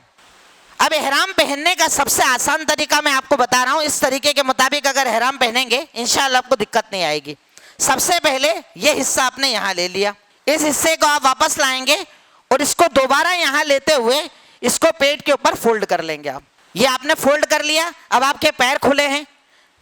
اب احرام پہننے کا سب سے آسان طریقہ میں آپ کو بتا رہا ہوں, اس طریقے کے مطابق اگر احرام پہنیں گے انشاءاللہ آپ کو دقت نہیں آئے گی. سب سے پہلے یہ حصہ آپ نے یہاں لے لیا, اس حصے کو آپ واپس لائیں گے اور اس کو دوبارہ یہاں لیتے ہوئے اس کو پیٹ کے اوپر فولڈ کر لیں گے آپ. یہ آپ نے فولڈ کر لیا. اب آپ کے پیر کھلے ہیں,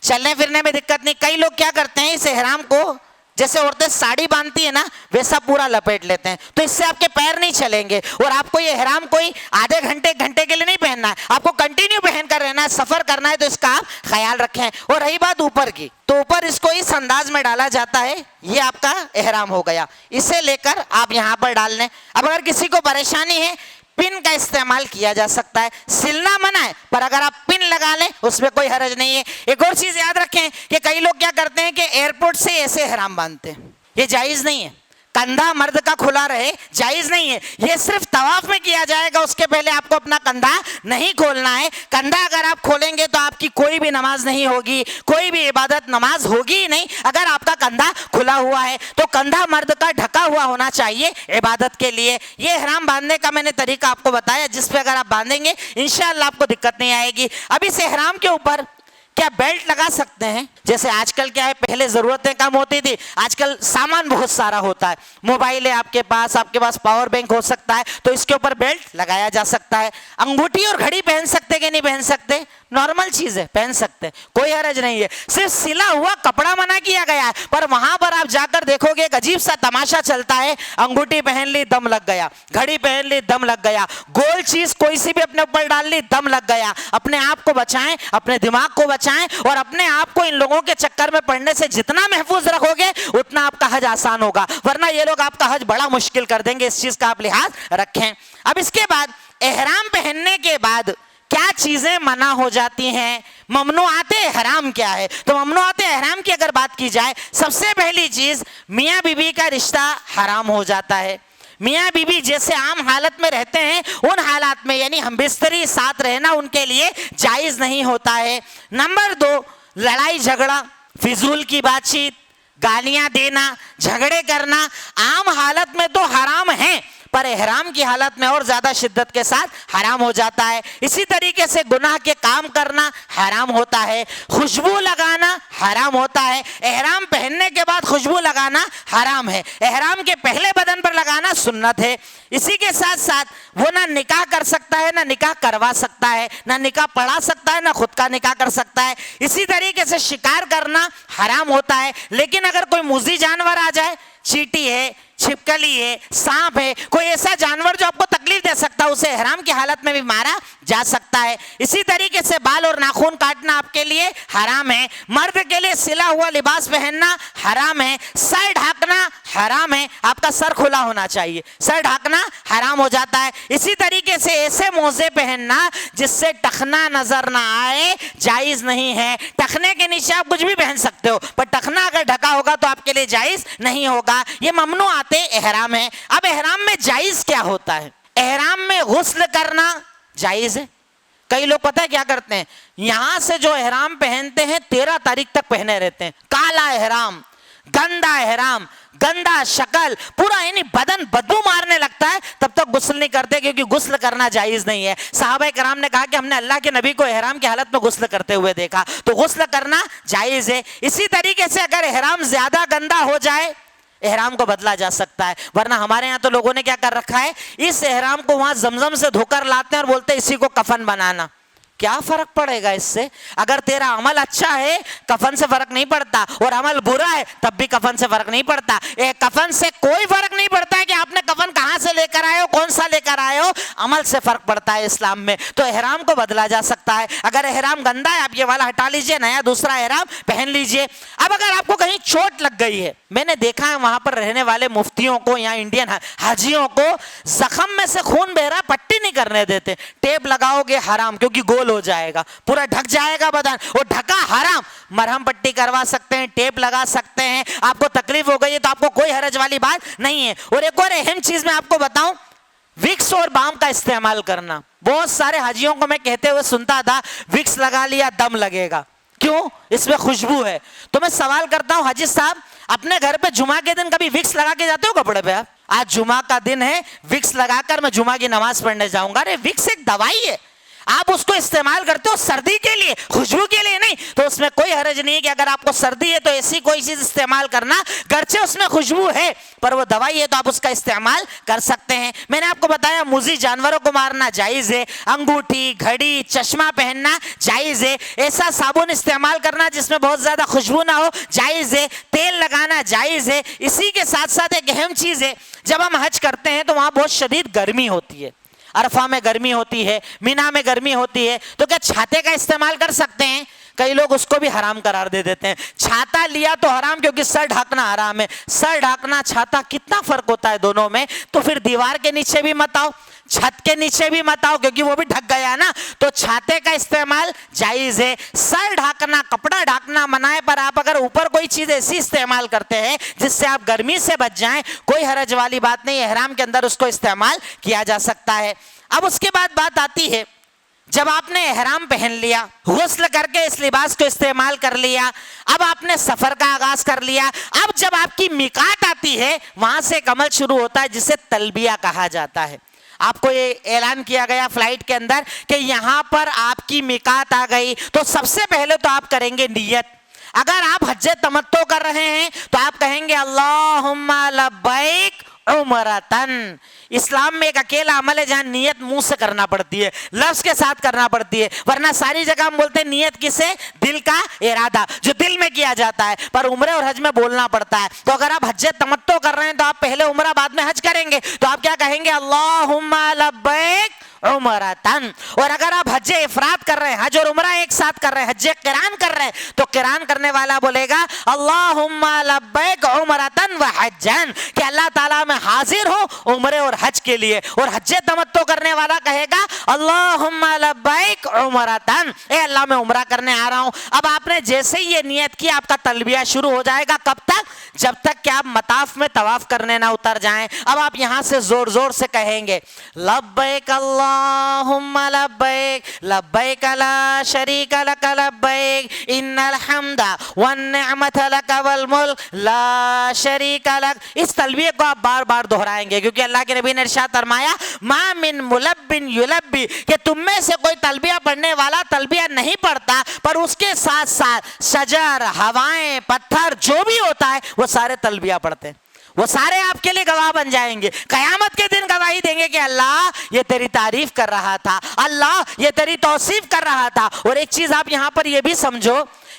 چلنے پھرنے میں دقت نہیں. کئی لوگ کیا کرتے ہیں اس احرام کو جیسے عورتیں ساڑی باندھتی ہیں نا ویسا پورا لپیٹ لیتے ہیں, تو اس سے آپ کے پیر نہیں چلیں گے. اور آپ کو یہ احرام کوئی آدھے گھنٹے کے لیے نہیں پہننا ہے, آپ کو کنٹینیو پہن کر رہنا ہے, سفر کرنا ہے, تو اس کا آپ خیال رکھیں. اور رہی بات اوپر کی, تو اوپر اس کو اس انداز میں ڈالا جاتا ہے, یہ آپ کا احرام ہو گیا. اسے لے کر آپ یہاں پر ڈال لیں. اب اگر کسی کو پریشانی ہے پن کا استعمال کیا جا سکتا ہے, سلنا منع ہے, پر اگر آپ پن لگا لیں اس میں کوئی حرج نہیں ہے. ایک اور چیز یاد رکھیں کہ کئی لوگ کیا کرتے ہیں کہ ایئرپورٹ سے ایسے احرام باندھتے ہیں, یہ جائز نہیں ہے. کندھا مرد کا کھلا رہے جائز نہیں ہے, یہ صرف طواف میں کیا جائے گا, اس کے پہلے آپ کو اپنا کندھا نہیں کھولنا ہے. کندھا اگر آپ کھولیں گے تو آپ کی کوئی بھی نماز نہیں ہوگی, کوئی بھی عبادت نماز ہوگی ہی نہیں. اگر آپ کا کندھا کھلا ہوا ہے تو کندھا مرد کا ڈھکا ہوا ہونا چاہیے عبادت کے لیے. یہ احرام باندھنے کا میں نے طریقہ آپ کو بتایا, جس پہ اگر آپ باندھیں گے انشاءاللہ آپ کو دقت نہیں آئے گی. اب اس احرام کے اوپر کیا بیلٹ لگا سکتے ہیں؟ جیسے آج کل کیا ہے, پہلے ضرورتیں کم ہوتی تھی, آج کل سامان بہت سارا ہوتا ہے. موبائل ہے آپ کے پاس پاور بینک ہو سکتا ہے, تو اس کے اوپر بیلٹ لگایا جا سکتا ہے. انگوٹھی اور گھڑی پہن سکتے کہ نہیں پہن سکتے؟ نارمل چیز ہے, پہن سکتے, کوئی حرج نہیں ہے. صرف سلا ہوا کپڑا منع کیا گیا ہے, پر وہاں پر آپ جا کر دیکھو گے ایک عجیب سا تماشا چلتا ہے. انگوٹھی پہن لی دم لگ گیا, گھڑی پہن لی دم لگ گیا, گول چیز کوئی سی بھی اپنے اوپر ڈال لی دم لگ گیا. اپنے آپ کو بچائیں, اپنے دماغ کو بچائیں, اور اپنے آپ کو ان لوگوں کے چکر میں پڑنے سے جتنا محفوظ رکھو گے اتنا آپ کا حج آسان ہوگا, ورنہ یہ لوگ آپ کا حج بڑا مشکل کر دیں گے. اس چیز کا آپ لحاظ رکھیں. اب اس کے بعد احرام پہننے کے بعد کیا چیزیں منع ہو جاتی ہیں, ممنوعات احرام کیا ہے؟ تو ممنوعات احرام کی اگر بات کی جائے, سب سے پہلی چیز میاں بیوی کا رشتہ حرام ہو جاتا ہے. میاں بیوی جیسے عام حالت میں رہتے ہیں ان حالات میں یعنی ہم بستری ساتھ رہنا ان کے لیے جائز نہیں ہوتا ہے. نمبر 2, لڑائی جھگڑا, فضول کی بات چیت, گالیاں دینا, جھگڑے کرنا عام حالت میں تو حرام ہیں, پر احرام کی حالت میں اور زیادہ شدت کے ساتھ حرام ہو جاتا ہے. اسی طریقے سے گناہ کے کام کرنا حرام ہوتا ہے, خوشبو لگانا حرام ہوتا ہے. احرام پہننے کے بعد خوشبو لگانا حرام ہے, احرام کے پہلے بدن پر لگانا سنت ہے. اسی کے ساتھ ساتھ وہ نہ نکاح کر سکتا ہے, نہ نکاح کروا سکتا ہے, نہ نکاح پڑھا سکتا ہے, نہ خود کا نکاح کر سکتا ہے. اسی طریقے سے شکار کرنا حرام ہوتا ہے. لیکن اگر کوئی موذی جانور آ جائے, چیٹی ہے, چھپکلی ہے, سانپ ہے, کوئی ایسا جانور جو آپ کو تکلیف دے سکتا ہے, اسے احرام کی حالت میں بھی مارا جا سکتا ہے. اسی طریقے سے بال اور ناخن کاٹنا آپ کے لیے حرام ہے. مرد کے لیے سلا ہوا لباس پہننا حرام ہے. سر ڈھانکنا حرام ہے, آپ کا سر کھلا ہونا چاہیے, سر ڈھانکنا حرام ہو جاتا ہے. اسی طریقے سے ایسے موزے پہننا جس سے ٹخنا نظر نہ آئے جائز نہیں ہے. ٹخنے کے نیچے آپ کچھ بھی پہن سکتے ہو, پر ٹخنا اگر ڈھکا ہوگا تو آپ کے لیے جائز نہیں ہوگا. یہ ممنوعات احرام ہے. اب احرام میں جائز کیا ہوتا ہے؟ احرام میں غسل کرنا جائز ہے. کئی لوگ پتہ ہے کیا کرتے ہیں, یہاں سے جو احرام پہنتے ہیں 13 تاریخ تک پہنے رہتے ہیں. کالا احرام, گندا احرام, گندا شکل, پورا یعنی بدن بدبو مارنے لگتا ہے, تب تک غسل نہیں کرتے, کیونکہ غسل کرنا جائز نہیں ہے. صحابہ کرام نے کہا کہ ہم نے اللہ کے نبی کو احرام کی حالت میں غسل کرتے ہوئے دیکھا, تو غسل کرنا جائز ہے. اسی طریقے سے اگر احرام زیادہ گندا ہو جائے, احرام کو بدلا جا سکتا ہے. ورنہ ہمارے ہاں تو لوگوں نے کیا کر رکھا ہے, اس احرام کو وہاں زمزم سے دھو کر لاتے ہیں اور بولتے ہیں اسی کو کفن بنانا. کیا فرق پڑے گا اس سے؟ اگر تیرا عمل اچھا ہے کفن سے فرق نہیں پڑتا, اور عمل برا ہے تب بھی کفن سے فرق نہیں پڑتا. کفن سے کوئی فرق نہیں پڑتا ہے کہ آپ نے کفن کہاں سے لے کر آئے ہو, کون سا لے کر آئے ہو, عمل سے فرق پڑتا ہے اسلام میں. تو احرام کو بدلا جا سکتا ہے. اگر احرام گندا ہے, آپ یہ والا ہٹا لیجئے, نیا دوسرا احرام پہن لیجئے. اب اگر آپ کو کہیں چوٹ لگ گئی ہے, میں نے دیکھا ہے وہاں پر رہنے والے مفتیوں کو یا انڈین حاجیوں کو زخم میں سے خون بہ رہا, پٹی نہیں کرنے دیتے. ٹیپ لگاؤ گے حرام, کیونکہ گول ہو جائے گا, پورا ڈھک جائے گا بدن, وہ ڈھکا حرام. مرہم پٹی کروا سکتے ہیں, ٹیپ لگا سکتے ہیں. آپ کو تکلیف ہو گئی ہے تو آپ کو کوئی حرج والی بات نہیں ہے. اور ایک اور اہم چیز میں آپ کو بتاؤں, وکس اور بام کا استعمال کرنا. بہت سارے حاجیوں کو میں کہتے ہوئے سنتا تھا, وکس لگا لیا دم لگے گا, کیوں؟ اس میں خوشبو ہے. تو میں سوال کرتا ہوں, حاجی صاحب اپنے گھر پہ جمعہ کے دن کبھی وکس لگا کے جاتے ہو کپڑے پہ؟ آپ آج جمعہ کا دن ہے, وکس لگا کر میں جمعہ کی نماز پڑھنے جاؤں گا. ارے وکس ایک دوائی ہے, آپ اس کو استعمال کرتے ہو سردی کے لیے, خوشبو کے لیے نہیں. تو اس میں کوئی حرج نہیں ہے کہ اگر آپ کو سردی ہے تو ایسی کوئی چیز استعمال کرنا, گرچہ اس میں خوشبو ہے پر وہ دوائی ہے تو آپ اس کا استعمال کر سکتے ہیں. میں نے آپ کو بتایا موذی جانوروں کو مارنا جائز ہے, انگوٹھی, گھڑی, چشمہ پہننا جائز ہے, ایسا صابن استعمال کرنا جس میں بہت زیادہ خوشبو نہ ہو جائز ہے, تیل لگانا جائز ہے. اسی کے ساتھ ساتھ ایک اہم چیز ہے, جب ہم حج کرتے ہیں تو وہاں بہت شدید گرمی ہوتی ہے. عرفہ میں گرمی ہوتی ہے, مینا میں گرمی ہوتی ہے, تو کیا چھاتے کا استعمال کر سکتے ہیں؟ کئی لوگ اس کو بھی حرام قرار دے دیتے ہیں. چھاتا لیا تو حرام, کیونکہ سر ڈھانکنا حرام ہے. سر ڈھانکنا, چھاتا, کتنا فرق ہوتا ہے دونوں میں. تو پھر دیوار کے نیچے بھی مت آؤ, چھت کے نیچے بھی مت آؤ, کیونکہ وہ بھی ڈھک گیا نا. تو چھاتے کا استعمال جائز ہے. سر ڈھانکنا, کپڑا ڈھانکنا منع ہے, پر آپ اگر اوپر کوئی چیز ایسی استعمال کرتے ہیں جس سے آپ گرمی سے بچ جائیں, کوئی حرج والی بات نہیں, احرام کے اندر اس کو استعمال کیا جا سکتا ہے. اب اس کے بعد بات آتی ہے, جب آپ نے احرام پہن لیا, غسل کر کے اس لباس کو استعمال کر لیا, اب آپ نے سفر کا آغاز کر لیا. اب جب آپ کی میقات آتی ہے, وہاں سے ایک عمل شروع ہوتا ہے جسے تلبیہ کہا جاتا ہے. آپ کو یہ اعلان کیا گیا فلائٹ کے اندر کہ یہاں پر آپ کی میقات آ گئی, تو سب سے پہلے تو آپ کریں گے نیت. اگر آپ حج تمتع کر رہے ہیں تو آپ کہیں گے اللہم لبیک عمرتن. اسلام میں ایک اکیلا عمل ہے جہاں نیت منہ سے کرنا پڑتی ہے, لفظ کے ساتھ کرنا پڑتی ہے. ورنہ ساری جگہ ہم بولتے ہیں نیت کسے, دل کا ارادہ جو دل میں کیا جاتا ہے, پر عمرے اور حج میں بولنا پڑتا ہے. تو اگر آپ حج تمتع کر رہے ہیں تو آپ پہلے عمرہ بعد میں حج کریں گے, تو آپ کیا کہیں گے, اللہم لبیک عمرتن. اور اگر آپ حج افراد کر رہے ہیں, حج اور عمرہ ایک ساتھ کر رہے ہیں, حج قران کر رہے ہیں, تو قران کرنے والا بولے گا اللہم لبیک عمرتن و حجن, کہ اللہ تعالیٰ میں حاضر ہوں عمرے اور حج کے لیے. اور حج تمتع کرنے والا کہے گا اللہم لبیک عمرتن, اے اللہ میں عمرہ کرنے آ رہا ہوں. اب آپ نے جیسے ہی یہ نیت کی, آپ کا تلبیہ شروع ہو جائے گا. کب تک؟ جب تک کہ آپ مطاف میں طواف کرنے نہ اتر جائیں. اب آپ یہاں سے زور زور سے کہیں گے لبیک اللہم لبیک لبیک لا شریک لک لبیک ان الحمد والنعمت لک والملک لا شریک لک. اس تلبیہ کو آپ بار بار بار دہرائیں گے، کیونکہ اللہ کے نبی نے ارشاد فرمایا ما من ملبن یلبی، کہ تم میں سے کوئی تلبیہ پڑھنے والا تلبیہ نہیں پڑھتا پر اس کے ساتھ ساتھ شجر، ہوائیں، پتھر جو بھی ہوتا ہے وہ سارے تلبیہ پڑھتے ہیں، وہ سارے آپ کے لیے گواہ بن جائیں گے، قیامت کے دن گواہی دیں گے کہ اللہ یہ تیری تعریف کر رہا تھا، اللہ یہ تیری توصیف کر رہا تھا۔ اور ایک چیز آپ یہاں پر یہ بھی سمجھو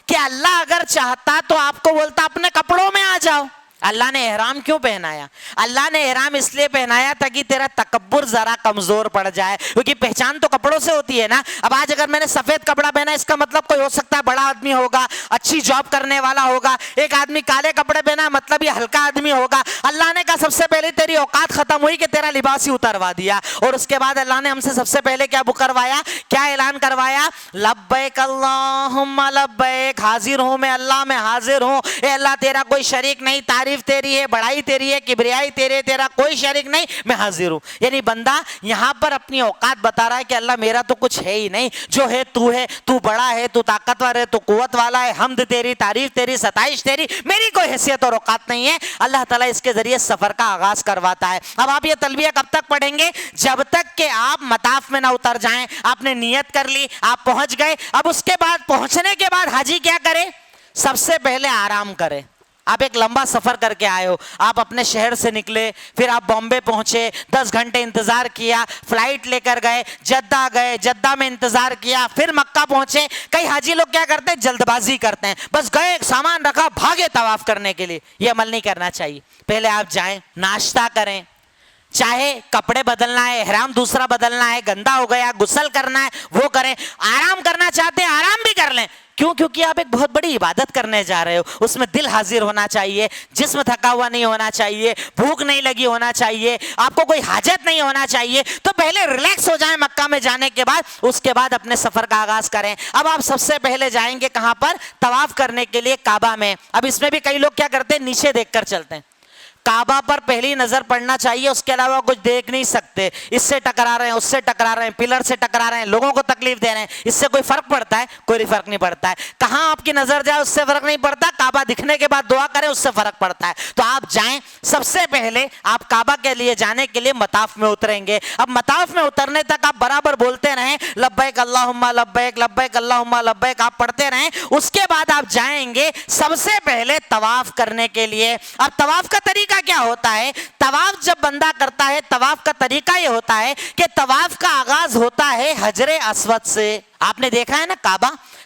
کہ اللہ اگر چاہتا تو آپ کو بولتا اپنے کپڑوں میں آ جاؤ۔ اللہ نے احرام کیوں پہنایا؟ اللہ نے احرام اس لیے پہنایا تاکہ تیرا تکبر ذرا کمزور پڑ جائے، کیونکہ پہچان تو کپڑوں سے ہوتی ہے نا۔ اب آج اگر میں نے سفید کپڑا پہنا اس کا مطلب کوئی ہو سکتا ہے بڑا آدمی ہوگا، اچھی جاب کرنے والا ہوگا، ایک آدمی کالے کپڑے پہنا مطلب یہ ہلکا آدمی ہوگا۔ اللہ نے کہا سب سے پہلے تیری اوقات ختم ہوئی کہ تیرا لباس ہی اتروا دیا، اور اس کے بعد اللہ نے ہم سے سب سے پہلے کیا کروایا، کیا اعلان کروایا؟ لبیک اللہم لبیک، حاضر ہوں میں اللہ، میں حاضر ہوں، اے اللہ تیرا کوئی شریک نہیں، تعریف تیری ہے، بڑائی تیری ہے، کبریائی تیرے، تیرا کوئی شریک نہیں، میں حاضر ہوں۔ یعنی بندہ یہاں پر اپنی اوقات بتا رہا ہے کہ اللہ میرا تو کچھ ہے ہی نہیں، جو ہے، تو بڑا ہے، تو طاقتور ہے، تو قوت والا ہے، حمد تیری، تعریف تیری، ستائش تیری، میری کوئی حیثیت اور اوقات نہیں ہے۔ اللہ تعالیٰ اس کے ذریعے سفر کا آغاز کرواتا ہے۔ اب آپ یہ تلبیہ کب تک پڑھیں گے؟ جب تک کہ آپ مطاف میں نہ اتر جائیں۔ آپ نے نیت کر لی، آپ پہنچ گئے، اب اس کے بعد پہنچنے کے بعد حاجی کیا کرے؟ سب سے پہلے آرام کرے۔ آپ ایک لمبا سفر کر کے آئے ہو، آپ اپنے شہر سے نکلے، پھر آپ بامبے پہنچے، 10 گھنٹے انتظار کیا، فلائٹ لے کر گئے، جدہ گئے، جدہ میں انتظار کیا، پھر مکہ پہنچے۔ کئی حاجی لوگ کیا کرتے ہیں؟ جلد بازی کرتے ہیں، بس گئے، سامان رکھا، بھاگے طواف کرنے کے لیے۔ یہ عمل نہیں کرنا چاہیے۔ پہلے آپ جائیں، ناشتہ کریں، چاہے کپڑے بدلنا ہے، احرام دوسرا بدلنا ہے، گندا ہو گیا، غسل کرنا ہے وہ کریں، آرام کرنا چاہتے ہیں آرام بھی کر لیں۔ کیوں؟ کیونکہ آپ ایک بہت بڑی عبادت کرنے جا رہے ہو، اس میں دل حاضر ہونا چاہیے، جسم تھکا ہوا نہیں ہونا چاہیے، بھوک نہیں لگی ہونا چاہیے، آپ کو کوئی حاجت نہیں ہونا چاہیے۔ تو پہلے ریلیکس ہو جائیں مکہ میں جانے کے بعد، اس کے بعد اپنے سفر کا آغاز کریں۔ اب آپ سب سے پہلے جائیں گے کہاں پر؟ طواف کرنے کے لیے کعبہ میں۔ اب اس میں بھی کئی لوگ کیا کرتے ہیں؟ نیچے دیکھ کر چلتے ہیں۔ کعبہ پر پہلی نظر پڑنا چاہیے، اس کے علاوہ کچھ دیکھ نہیں سکتے۔ اس سے ٹکرا رہے ہیں، اس سے ٹکرا رہے ہیں، پلر سے ٹکرا رہے ہیں، لوگوں کو تکلیف دے رہے ہیں، اس سے کوئی فرق پڑتا ہے؟ کوئی فرق نہیں پڑتا ہے۔ کہاں آپ کی نظر جائے اس سے فرق نہیں پڑتا، کعبہ دکھنے کے بعد دعا کریں اس سے فرق پڑتا ہے۔ تو آپ جائیں، سب سے پہلے آپ کعبہ کے لیے جانے کے لیے مطاف میں اتریں گے۔ اب مطاف میں اترنے تک آپ برابر بولتے رہیں لبیک اللہم لبیک، لبیک اللہم لبیک، آپ پڑھتے رہیں۔ اس کے بعد آپ جائیں گے سب سے پہلے طواف کرنے کے لیے۔ اب طواف کا طریقہ کیا ہوتا ہے؟ طواف جب بندہ کرتا ہے، طواف کا طریقہ یہ ہوتا ہے کہ طواف کا آغاز ہوتا ہے حجر اسود سے۔ آپ نے دیکھا ہے نا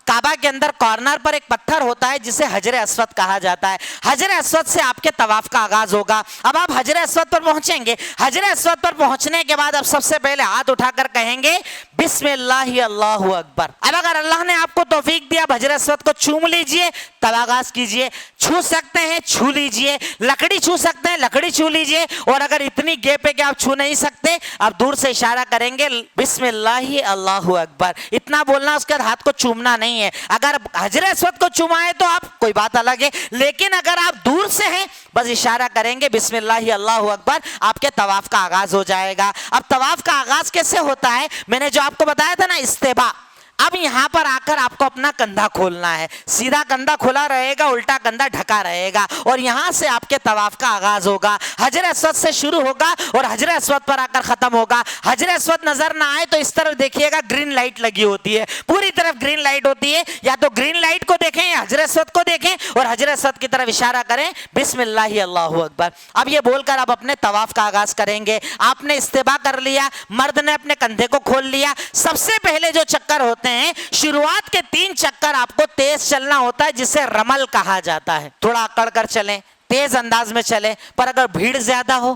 کعبہ کے اندر کارنر پر ایک پتھر ہوتا ہے جسے حجر اسود کہا جاتا ہے۔ حجر اسود سے آپ کے طواف کا آغاز ہوگا۔ اب آپ حجر اسود پر پہنچیں گے، حجر اسود پر پہنچنے کے بعد اب سب سے پہلے ہاتھ اٹھا کر کہیں گے بسم اللہ اللہ اکبر۔ اب اگر اللہ نے آپ کو توفیق دیا حجر اسود کو چوم لیجئے، تب آغاز کیجئے۔ چھو سکتے ہیں چھو لیجئے، لکڑی چھو سکتے ہیں لکڑی چھو لیجئے، اور اگر اتنی گیپ ہے کہ آپ چھو نہیں سکتے، آپ دور سے اشارہ کریں گے بسم اللہ اللہ اکبر، اتنا بولنا، اس کے بعد ہاتھ کو چومنا نہیں ہے۔ اگر حجر اسود کو چومائے تو آپ کوئی بات الگ ہے، لیکن اگر آپ دور سے ہیں بس اشارہ کریں گے بسم اللہ اللہ اکبر، آپ کے طواف کا آغاز ہو جائے گا۔ اب طواف کا آغاز کیسے ہوتا ہے؟ میں نے جو آپ کو بتایا تھا نا استباء، اب یہاں پر آ کر آپ کو اپنا کندھا کھولنا ہے، سیدھا کندھا کھلا رہے گا، الٹا کندھا ڈھکا رہے گا، اور یہاں سے آپ کے طواف کا آغاز ہوگا۔ حجر اسود سے شروع ہوگا اور حجر اسود پر آ کر ختم ہوگا۔ حجر اسود نظر نہ آئے تو اس طرف دیکھیے گا، گرین لائٹ لگی ہوتی ہے، پوری طرف گرین لائٹ ہوتی ہے، یا تو گرین لائٹ کو دیکھیں یا حجر اسود کو دیکھیں، اور حجر اسود کی طرف اشارہ کریں بسم اللہ اللہ اکبر۔ اب یہ بول کر آپ اپنے طواف کا آغاز کریں گے۔ آپ نے استباء کر لیا، مرد نے اپنے کندھے کو کھول لیا۔ سب سے پہلے جو چکر ہوتے ہیں، شروعات کے 3 چکر آپ کو تیز چلنا ہوتا ہے، جسے رمل کہا جاتا ہے۔ تھوڑا اکڑ کر چلیں، تیز انداز میں چلیں، پر اگر بھیڑ زیادہ ہو،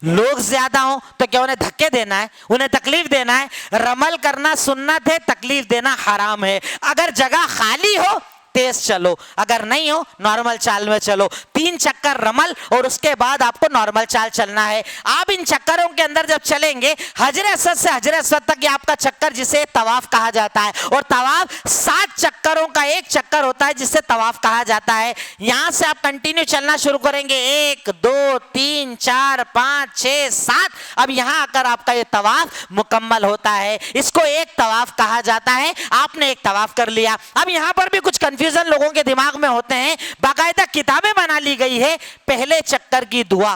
لوگ زیادہ ہوں تو کیا انہیں دھکے دینا ہے، انہیں تکلیف دینا ہے؟ رمل کرنا سنت ہے، تکلیف دینا حرام ہے۔ اگر جگہ خالی ہو تیز چلو، اگر نہیں ہو نارمل چال میں چلو۔ 3 چکر رمل، اور اس کے بعد آپ کو نارمل چال چلنا ہے۔ آپ ان چکروں کے اندر جب چلیں گے، حجر اسود سے حجر اسود تک یہ آپ کا چکر جسے طواف کہا جاتا ہے، اور طواف 7 چکروں کا ایک چکر ہوتا ہے جسے طواف کہا جاتا ہے۔ یہاں سے آپ کنٹینیو چلنا شروع کریں گے، 1 2 3 4 5 6 7، اب یہاں آ کر آپ کا یہ طواف مکمل ہوتا ہے۔ اس کو ایک طواف کہا جاتا ہے۔ آپ نے ایک طواف کر لیا۔ اب یہاں پر بھی کچھ کنفیوژن لوگوں کے دماغ میں ہوتے ہیں، باقاعدہ کتابیں بنا لی گئی ہے، پہلے چکر کی دعا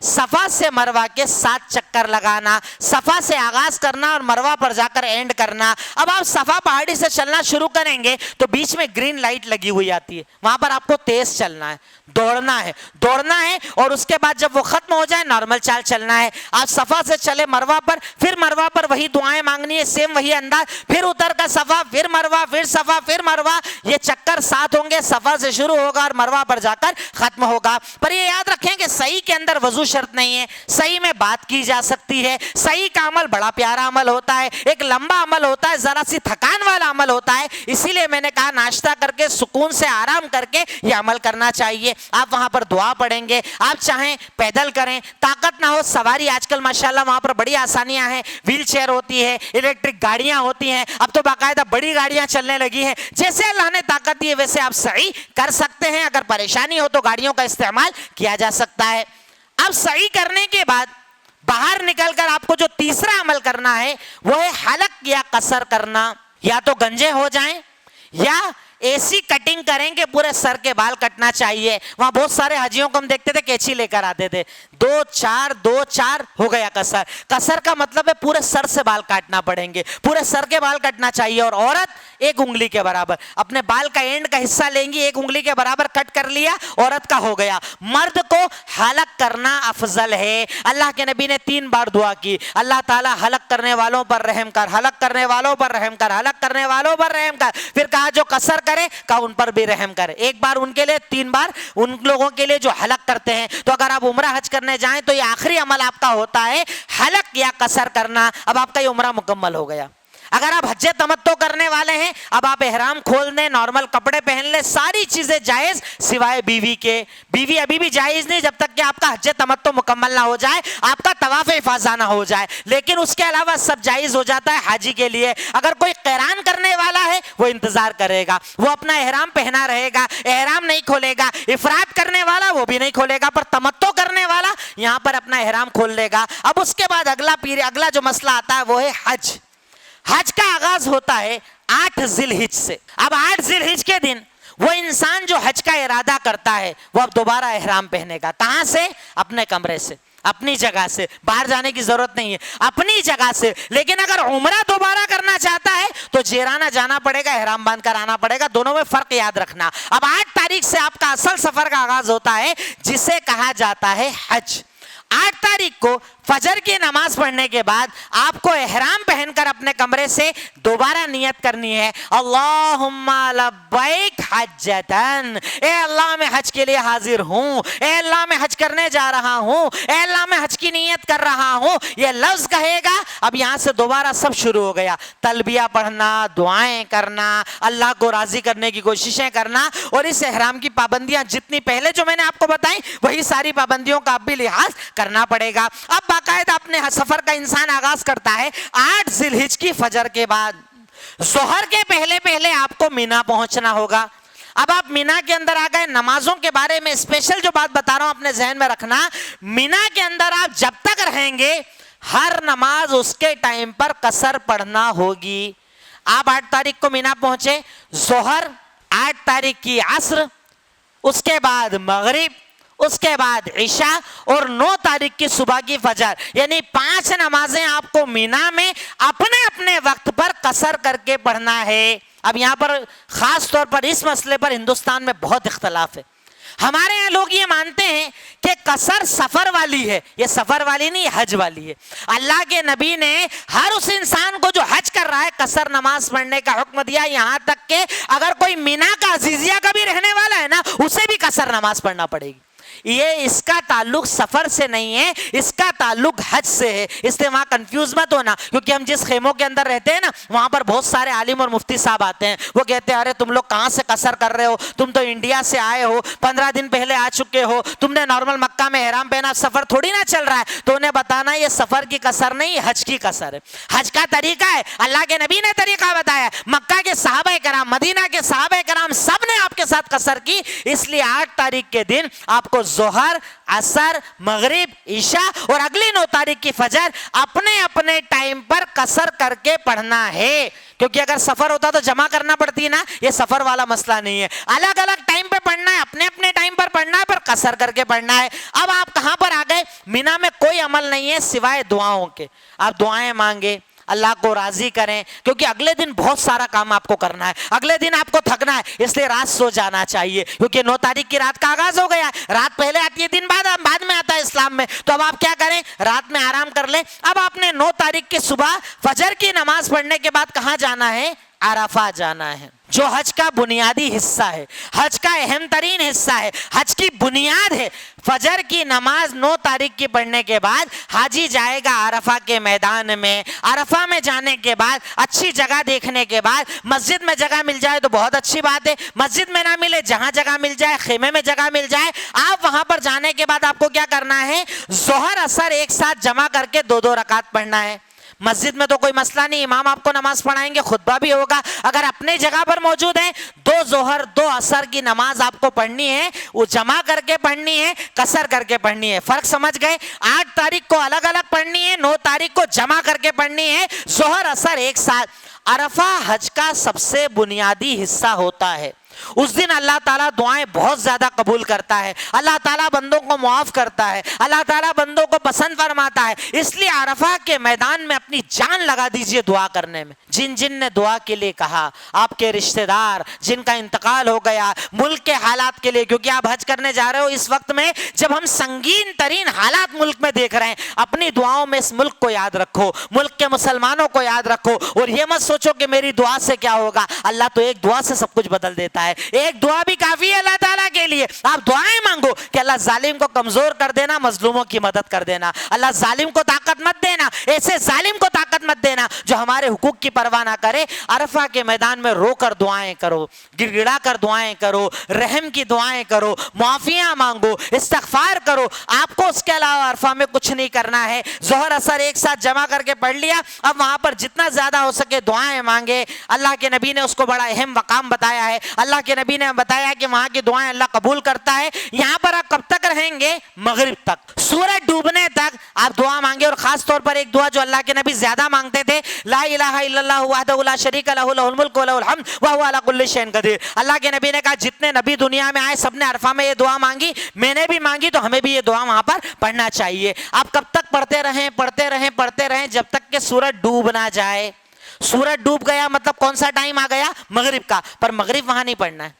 صفا سے مروہ کے 7 چکر لگانا، صفا سے آغاز کرنا اور مروہ پر جا کر اینڈ کرنا۔ اب آپ صفا پہاڑی سے چلنا شروع کریں گے تو بیچ میں گرین لائٹ لگی ہوئی آتی ہے، وہاں پر آپ کو تیز چلنا ہے، دوڑنا ہے اور اس کے بعد جب وہ ختم ہو جائے نارمل چال چلنا ہے۔ آپ صفا سے چلے مروہ پر، پھر مروہ پر وہی دعائیں مانگنی ہے، سیم وہی انداز، پھر اتر کا صفا، پھر مروہ، پھر صفا، پھر مروہ، یہ چکر 7 ہوں گے، صفا سے شروع ہوگا اور مروہ پر جا کر ختم ہوگا۔ پر یہ یاد رکھیں کہ صحیح کے اندر وضو شرط نہیں ہے، صحیح میں بات کی جا سکتی ہے، صحیح کا عمل بڑا پیارا عمل ہوتا ہے، ایک لمبا عمل ہوتا ہے، ذرا سی تھکان والا عمل ہوتا ہے، اسی لیے میں نے کہا ناشتہ کر کے سکون سے آرام کر کے یہ عمل کرنا چاہیے۔ آپ وہاں پر دعا پڑھیں گے، آپ چاہیں پیدل کریں، طاقت نہ ہو سواری، آج کل ماشاءاللہ وہاں پر بڑی آسانیاں ہیں، ویل چیئر ہوتی ہے، الیکٹرک گاڑیاں ہوتی ہیں، اب تو باقاعدہ بڑی گاڑیاں چلنے لگی ہیں، جیسے اللہ نے طاقت دی ہے ویسے آپ سعی کر سکتے ہیں، اگر پریشانی ہو تو گاڑیوں کا استعمال کیا جا سکتا ہے۔ اب سعی کرنے کے بعد باہر نکل کر آپ کو جو تیسرا عمل کرنا ہے وہ ہے حلق یا قصر کرنا، یا تو گنجے ہو جائیں یا ایسی کٹنگ کریں کہ پورے سر کے بال کٹنا چاہیے۔ وہاں بہت سارے حاجیوں کو ہم دیکھتے تھے کینچی لے کر آتے تھے، 2 4 ہو گیا قصر۔ قصر کا مطلب ہے پورے سر سے بال کاٹنا پڑیں گے، پورے سر کے بال کٹنا چاہیے، اور عورت 1 انگلی کے برابر اپنے بال کا اینڈ کا حصہ لیں گی، 1 انگلی کے برابر کٹ کر لیا، عورت کا ہو گیا۔ مرد کو حلق کرنا افضل ہے۔ اللہ کے نبی نے 3 بار دعا کی، اللہ تعالیٰ حلق کرنے والوں پر رحم کر، حلق کرنے والوں پر رحم کر، حلق کرنے والوں پر رحم کر، پھر کہا جو قصر کرے کہا ان پر بھی رحم کر، 1 بار ان کے لیے، 3 بار ان لوگوں کے لیے جو حلق کرتے ہیں۔ تو اگر آپ عمرہ حج کرنے جائیں تو یہ آخری عمل آپ کا ہوتا ہے حلق یا قصر کرنا، اب آپ کا یہ عمرہ مکمل ہو گیا۔ اگر آپ حج تمتع کرنے والے ہیں اب آپ احرام کھول دیں، نارمل کپڑے پہن لیں، ساری چیزیں جائز سوائے بیوی کے۔ بیوی ابھی بھی جائز نہیں جب تک کہ آپ کا حج تمتع مکمل نہ ہو جائے، آپ کا طواف افاضہ نہ ہو جائے، لیکن اس کے علاوہ سب جائز ہو جاتا ہے حاجی کے لیے۔ اگر کوئی قران کرنے والا ہے وہ انتظار کرے گا، وہ اپنا احرام پہنا رہے گا، احرام نہیں کھولے گا۔ افراد کرنے والا وہ بھی نہیں کھولے گا، پر تمتع کرنے والا یہاں پر اپنا احرام کھول لے گا۔ اب اس کے بعد اگلا جو مسئلہ آتا ہے وہ ہے حج۔ حج کا آغاز ہوتا ہے 8 ذی الحج سے۔ اب 8 ذی الحج کے دن وہ انسان جو حج کا ارادہ کرتا ہے وہ اب دوبارہ احرام پہنے گا۔ کہاں سے؟ اپنے کمرے سے، اپنی جگہ سے، باہر جانے کی ضرورت نہیں ہے، اپنی جگہ سے۔ لیکن اگر عمرہ دوبارہ کرنا چاہتا ہے تو جیرانہ جانا پڑے گا، احرام باندھ کر آنا پڑے گا، دونوں میں فرق یاد رکھنا۔ اب 8 تاریخ سے آپ کا اصل سفر کا آغاز ہوتا ہے جسے کہا جاتا ہے حج۔ 8 تاریخ کو فجر کی نماز پڑھنے کے بعد آپ کو احرام پہن کر اپنے کمرے سے دوبارہ نیت کرنی ہے، اللہم لبیک حجتن، اے اللہ میں حج کے لیے حاضر ہوں، اے اللہ میں حج کرنے جا رہا ہوں، اے اللہ میں حج کی نیت کر رہا ہوں۔ یہ لفظ کہے گا، اب یہاں سے دوبارہ سب شروع ہو گیا، تلبیہ پڑھنا، دعائیں کرنا، اللہ کو راضی کرنے کی کوششیں کرنا، اور اس احرام کی پابندیاں جتنی پہلے جو میں نے آپ کو بتائیں وہی ساری پابندیوں کا اب بھی لحاظ کرنا پڑے گا۔ اب باقاعدہ اپنے سفر کا انسان آغاز کرتا ہے 8 ذی الحج کی فجر کے بعد۔ ظہر کے پہلے آپ کو مینا پہنچنا ہوگا۔ اب آپ مینا کے اندر آ گئے، نمازوں کے بارے میں اسپیشل جو بات بتا رہا ہوں اپنے ذہن میں رکھنا، مینا کے اندر آپ جب تک رہیں گے ہر نماز اس کے ٹائم پر قصر پڑھنا ہوگی۔ آپ 8 تاریخ کو مینا پہنچے، ظہر، 8 تاریخ کی عصر، اس کے بعد مغرب، اس کے بعد عشاء، اور 9 تاریخ کی صبح کی فجر، یعنی 5 نمازیں آپ کو مینا میں اپنے اپنے وقت پر قصر کر کے پڑھنا ہے۔ اب یہاں پر خاص طور پر اس مسئلے پر ہندوستان میں بہت اختلاف ہے۔ ہمارے یہاں لوگ یہ مانتے ہیں کہ قصر سفر والی ہے، یہ سفر والی نہیں، حج والی ہے۔ اللہ کے نبی نے ہر اس انسان کو جو حج کر رہا ہے قصر نماز پڑھنے کا حکم دیا، یہاں تک کہ اگر کوئی مینا کا عزیزیہ کا بھی رہنے والا ہے نا اسے بھی قصر نماز پڑھنا پڑے گی۔ یہ اس کا تعلق سفر سے نہیں ہے، اس کا تعلق حج سے ہے، اس لیے وہاں کنفیوز مت ہونا، کیونکہ ہم جس خیموں کے اندر رہتے ہیں نا وہاں پر بہت سارے عالم اور مفتی صاحب آتے ہیں، وہ کہتے ہیں ارے تم لوگ کہاں سے قصر کر رہے ہو، تم تو انڈیا سے آئے ہو، 15 دن پہلے آ چکے ہو، تم نے نارمل مکہ میں احرام پہنا، سفر تھوڑی نہ چل رہا ہے۔ تو انہیں بتانا یہ سفر کی قصر نہیں، حج کی قصر ہے۔ حج کا طریقہ ہے، اللہ کے نبی نے طریقہ بتایا، مکہ کے صحابہ کرام، مدینہ کے صحابہ کرام سب نے آپ کے ساتھ قصر کی، اس لیے 8 تاریخ کے دن آپ کو ظہر, عصر, مغرب, عشاء اور اگلی 9 تاریخ کی فجر اپنے اپنے ٹائم پر قصر کر کے پڑھنا ہے. کیونکہ اگر سفر ہوتا تو جمع کرنا پڑتی نا, یہ سفر والا مسئلہ نہیں ہے. الگ الگ ٹائم پہ پڑھنا ہے, اپنے اپنے ٹائم پر پڑھنا ہے, پر قصر کر کے پڑھنا ہے. اب آپ کہاں پر آ گئے؟ مینا میں کوئی عمل نہیں ہے سوائے دعاؤں کے. آپ دعائیں مانگے, اللہ کو راضی کریں, کیونکہ اگلے دن بہت سارا کام آپ کو کرنا ہے, اگلے دن آپ کو تھکنا ہے, اس لیے رات سو جانا چاہیے. کیونکہ 9 تاریخ کی رات کا آغاز ہو گیا ہے. رات پہلے آتی ہے, دن بعد میں آتا ہے اسلام میں. تو اب آپ کیا کریں؟ رات میں آرام کر لیں. اب آپ نے 9 تاریخ کی صبح فجر کی نماز پڑھنے کے بعد کہاں جانا ہے؟ عرفات جانا ہے, جو حج کا بنیادی حصہ ہے, حج کا اہم ترین حصہ ہے, حج کی بنیاد ہے. فجر کی نماز 9 تاریخ کی پڑھنے کے بعد حاجی جائے گا عرفہ کے میدان میں. عرفہ میں جانے کے بعد اچھی جگہ دیکھنے کے بعد مسجد میں جگہ مل جائے تو بہت اچھی بات ہے, مسجد میں نہ ملے جہاں جگہ مل جائے, خیمے میں جگہ مل جائے, آپ وہاں پر جانے کے بعد آپ کو کیا کرنا ہے؟ ظہر عصر ایک ساتھ جمع کر کے 2 رکعت پڑھنا ہے. مسجد میں تو کوئی مسئلہ نہیں, امام آپ کو نماز پڑھائیں گے, خطبہ بھی ہوگا. اگر اپنے جگہ پر موجود ہیں, 2 ظہر 2 عصر کی نماز آپ کو پڑھنی ہے, وہ جمع کر کے پڑھنی ہے, قصر کر کے پڑھنی ہے. فرق سمجھ گئے؟ 8 تاریخ کو الگ الگ پڑھنی ہے, 9 تاریخ کو جمع کر کے پڑھنی ہے, ظہر عصر ایک ساتھ. عرفہ حج کا سب سے بنیادی حصہ ہوتا ہے. اس دن اللہ تعالیٰ دعائیں بہت زیادہ قبول کرتا ہے, اللہ تعالیٰ بندوں کو معاف کرتا ہے, اللہ تعالیٰ بندوں کو پسند فرماتا ہے. اس لیے عرفہ کے میدان میں اپنی جان لگا دیجئے دعا کرنے میں. جن نے دعا کے لیے کہا, آپ کے رشتہ دار جن کا انتقال ہو گیا, ملک کے حالات کے لیے, کیونکہ آپ حج کرنے جا رہے ہو اس وقت میں جب ہم سنگین ترین حالات ملک میں دیکھ رہے ہیں, اپنی دعاؤں میں اس ملک کو یاد رکھو, ملک کے مسلمانوں کو یاد رکھو, اور یہ مت سوچو کہ میری دعا سے کیا ہوگا. اللہ تو ایک دعا سے سب کچھ بدل دیتا ہے. ایک دعا بھی کافی ہے اللہ تعالیٰ کے لیے. آپ دعائیں مانگو کہ اللہ ظالم کو کمزور کر دینا, مظلوموں کی مدد کر دینا. اللہ ظالم کو طاقت مت دینا, ایسے ظالم کو طاقت مت دینا جو ہمارے حقوق کی پرواہ نہ کرے. عرفہ کے میدان میں رو کر دعائیں کرو, گڑ گڑا کر دعائیں کرو, رحم کی دعائیں کرو, معافیاں مانگو, استغفار کرو. آپ کو اس کے علاوہ عرفہ میں کچھ نہیں کرنا ہے. ظہر عصر ایک ساتھ جمع کر کے پڑھ لیا, اب وہاں پر جتنا زیادہ ہو سکے دعائیں مانگے. اللہ کے نبی نے اس کو بڑا اہم مقام بتایا ہے. اللہ کے نبی نے بتایا کہ وہاں کی دعائیں اللہ قبول کرتا ہے. یہاں پر آپ کب تک رہیں گے؟ مغرب تک, سورج ڈوبنے تک آپ دعا مانگے. اور خاص طور پر ایک دعا جو اللہ کے نبی زیادہ مانگتے تھے, لا الہ الا اللہ وحدہ لا شریک لہ لہ الملک ولہ الحمد وہو علی کل شیء قدیر. اللہ کے نبی نے کہا جتنے نبی دنیا میں آئے سب نے عرفہ میں یہ دعا مانگی, میں نے بھی مانگی, تو ہمیں بھی یہ دعا وہاں پر پڑھنا چاہیے. آپ کب تک پڑھتے رہیں جب تک کہ سورج ڈوب نہ جائے. سورج ڈوب گیا مطلب کون سا ٹائم آ گیا؟ مغرب کا. پر مغرب وہاں نہیں پڑھنا ہے.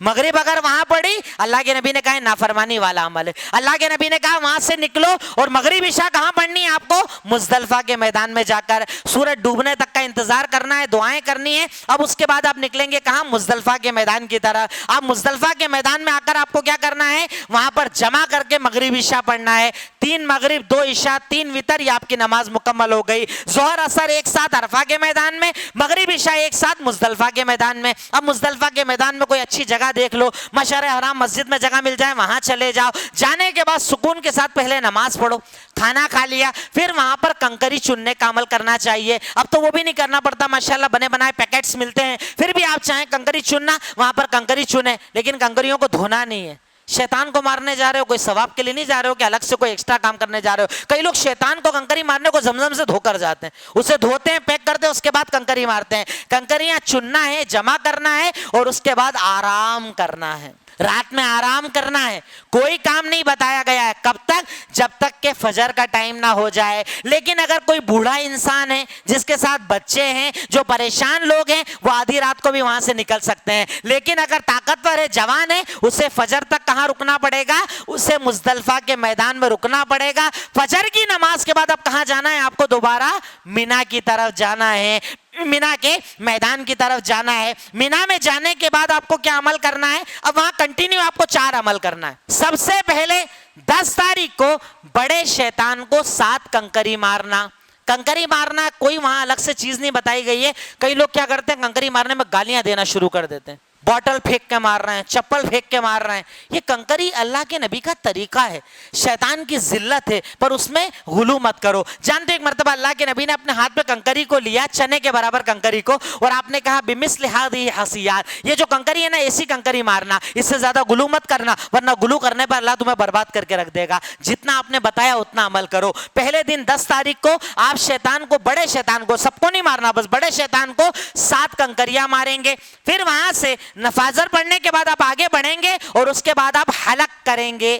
مغرب اگر وہاں پڑھی, اللہ کے نبی نے کہا نافرمانی والا عمل ہے. اللہ کے نبی نے کہا وہاں سے نکلو, اور مغرب عشاء کہاں پڑھنی ہے آپ کو؟ مزدلفہ کے میدان میں جا کر. سورج ڈوبنے تک کا انتظار کرنا ہے, دعائیں کرنی ہے. اب اس کے بعد آپ نکلیں گے کہاں؟ مزدلفہ کے میدان کی طرف. آپ مزدلفہ کے میدان میں آ کر آپ کو کیا کرنا ہے؟ وہاں پر جمع کر کے مغرب عشاء پڑھنا ہے. 3 مغرب 2 عشاء 3 وتر, یہ آپ کی نماز مکمل ہو گئی. ظہر عصر ایک ساتھ عرفہ کے میدان میں, مغرب عشاء ایک ساتھ مزدلفہ کے میدان میں. اب مزدلفہ کے میدان میں کوئی اچھی جگہ دیکھ لو, مشعر حرام مسجد میں جگہ مل جائے وہاں چلے جاؤ. جانے کے بعد سکون کے ساتھ پہلے نماز پڑھو, کھانا کھا لیا, پھر وہاں پر کنکری چننے کا عمل کرنا چاہیے. اب تو وہ بھی نہیں کرنا پڑتا, ماشاءاللہ بنے بنائے پیکٹس ملتے ہیں. پھر بھی آپ چاہیں کنکری چننا, وہاں پر کنکری چنیں, لیکن کنکریوں کو دھونا نہیں ہے. شیطان کو مارنے جا رہے ہو, کوئی ثواب کے لیے نہیں جا رہے ہو کہ الگ سے کوئی ایکسٹرا کام کرنے جا رہے ہو. کئی لوگ شیطان کو کنکری مارنے کو زمزم سے دھو کر جاتے ہیں, اسے دھوتے ہیں, پیک کرتے ہیں, اس کے بعد کنکری مارتے ہیں. کنکریاں چننا ہے, جمع کرنا ہے, اور اس کے بعد آرام کرنا ہے. رات میں آرام کرنا ہے. کوئی کام نہیں بتایا گیا ہے. کب تک؟ جب تک کہ فجر کا ٹائم نہ ہو جائے. لیکن اگر کوئی بوڑھا انسان ہے, جس کے ساتھ بچے ہیں, جو پریشان لوگ ہیں, وہ آدھی رات کو بھی وہاں سے نکل سکتے ہیں. لیکن اگر طاقتور ہے, جوان ہے, اسے فجر تک کہاں رکنا پڑے گا؟ اسے مزدلفہ کے میدان میں رکنا پڑے گا. فجر کی نماز کے بعد اب کہاں جانا ہے آپ کو؟ دوبارہ مینا کی طرف جانا ہے, مینا کے میدان کی طرف جانا ہے. مینا میں جانے کے بعد آپ کو کیا عمل کرنا ہے؟ اب وہاں کنٹینیو آپ کو 4 عمل کرنا ہے. سب سے پہلے 10 تاریخ کو بڑے شیطان کو 7 کنکری مارنا. کنکری مارنا کوئی وہاں الگ سے چیز نہیں بتائی گئی ہے. کئی لوگ کیا کرتے ہیں, کنکری مارنے میں گالیاں دینا شروع کر دیتے ہیں. بوٹل پھینک کے مار رہے ہیں, چپل پھینک کے مار رہے ہیں. یہ کنکری اللہ کے نبی کا طریقہ ہے, شیطان کی ذلت ہے, پر اس میں غلو مت کرو. جانتے ایک مرتبہ اللہ کے نبی نے اپنے ہاتھ پہ کنکری کو لیا, چنے کے برابر کنکری کو, اور آپ نے کہا بمثل هذه حصیات, یہ جو کنکری ہے نا ایسی کنکری مارنا, اس سے زیادہ غلو مت کرنا, ورنہ غلو کرنے پر اللہ تمہیں برباد کر کے رکھ دے گا. جتنا آپ نے بتایا اتنا عمل کرو. پہلے دن 10 تاریخ کو آپ شیطان کو, بڑے شیطان کو, سب کو نہیں مارنا, بس بڑے شیطان کو 7 کنکریاں ماریں گے. پھر وہاں سے نفاذر پڑھنے کے بعد آپ آگے بڑھیں گے اور اس کے بعد آپ حلق کریں گے,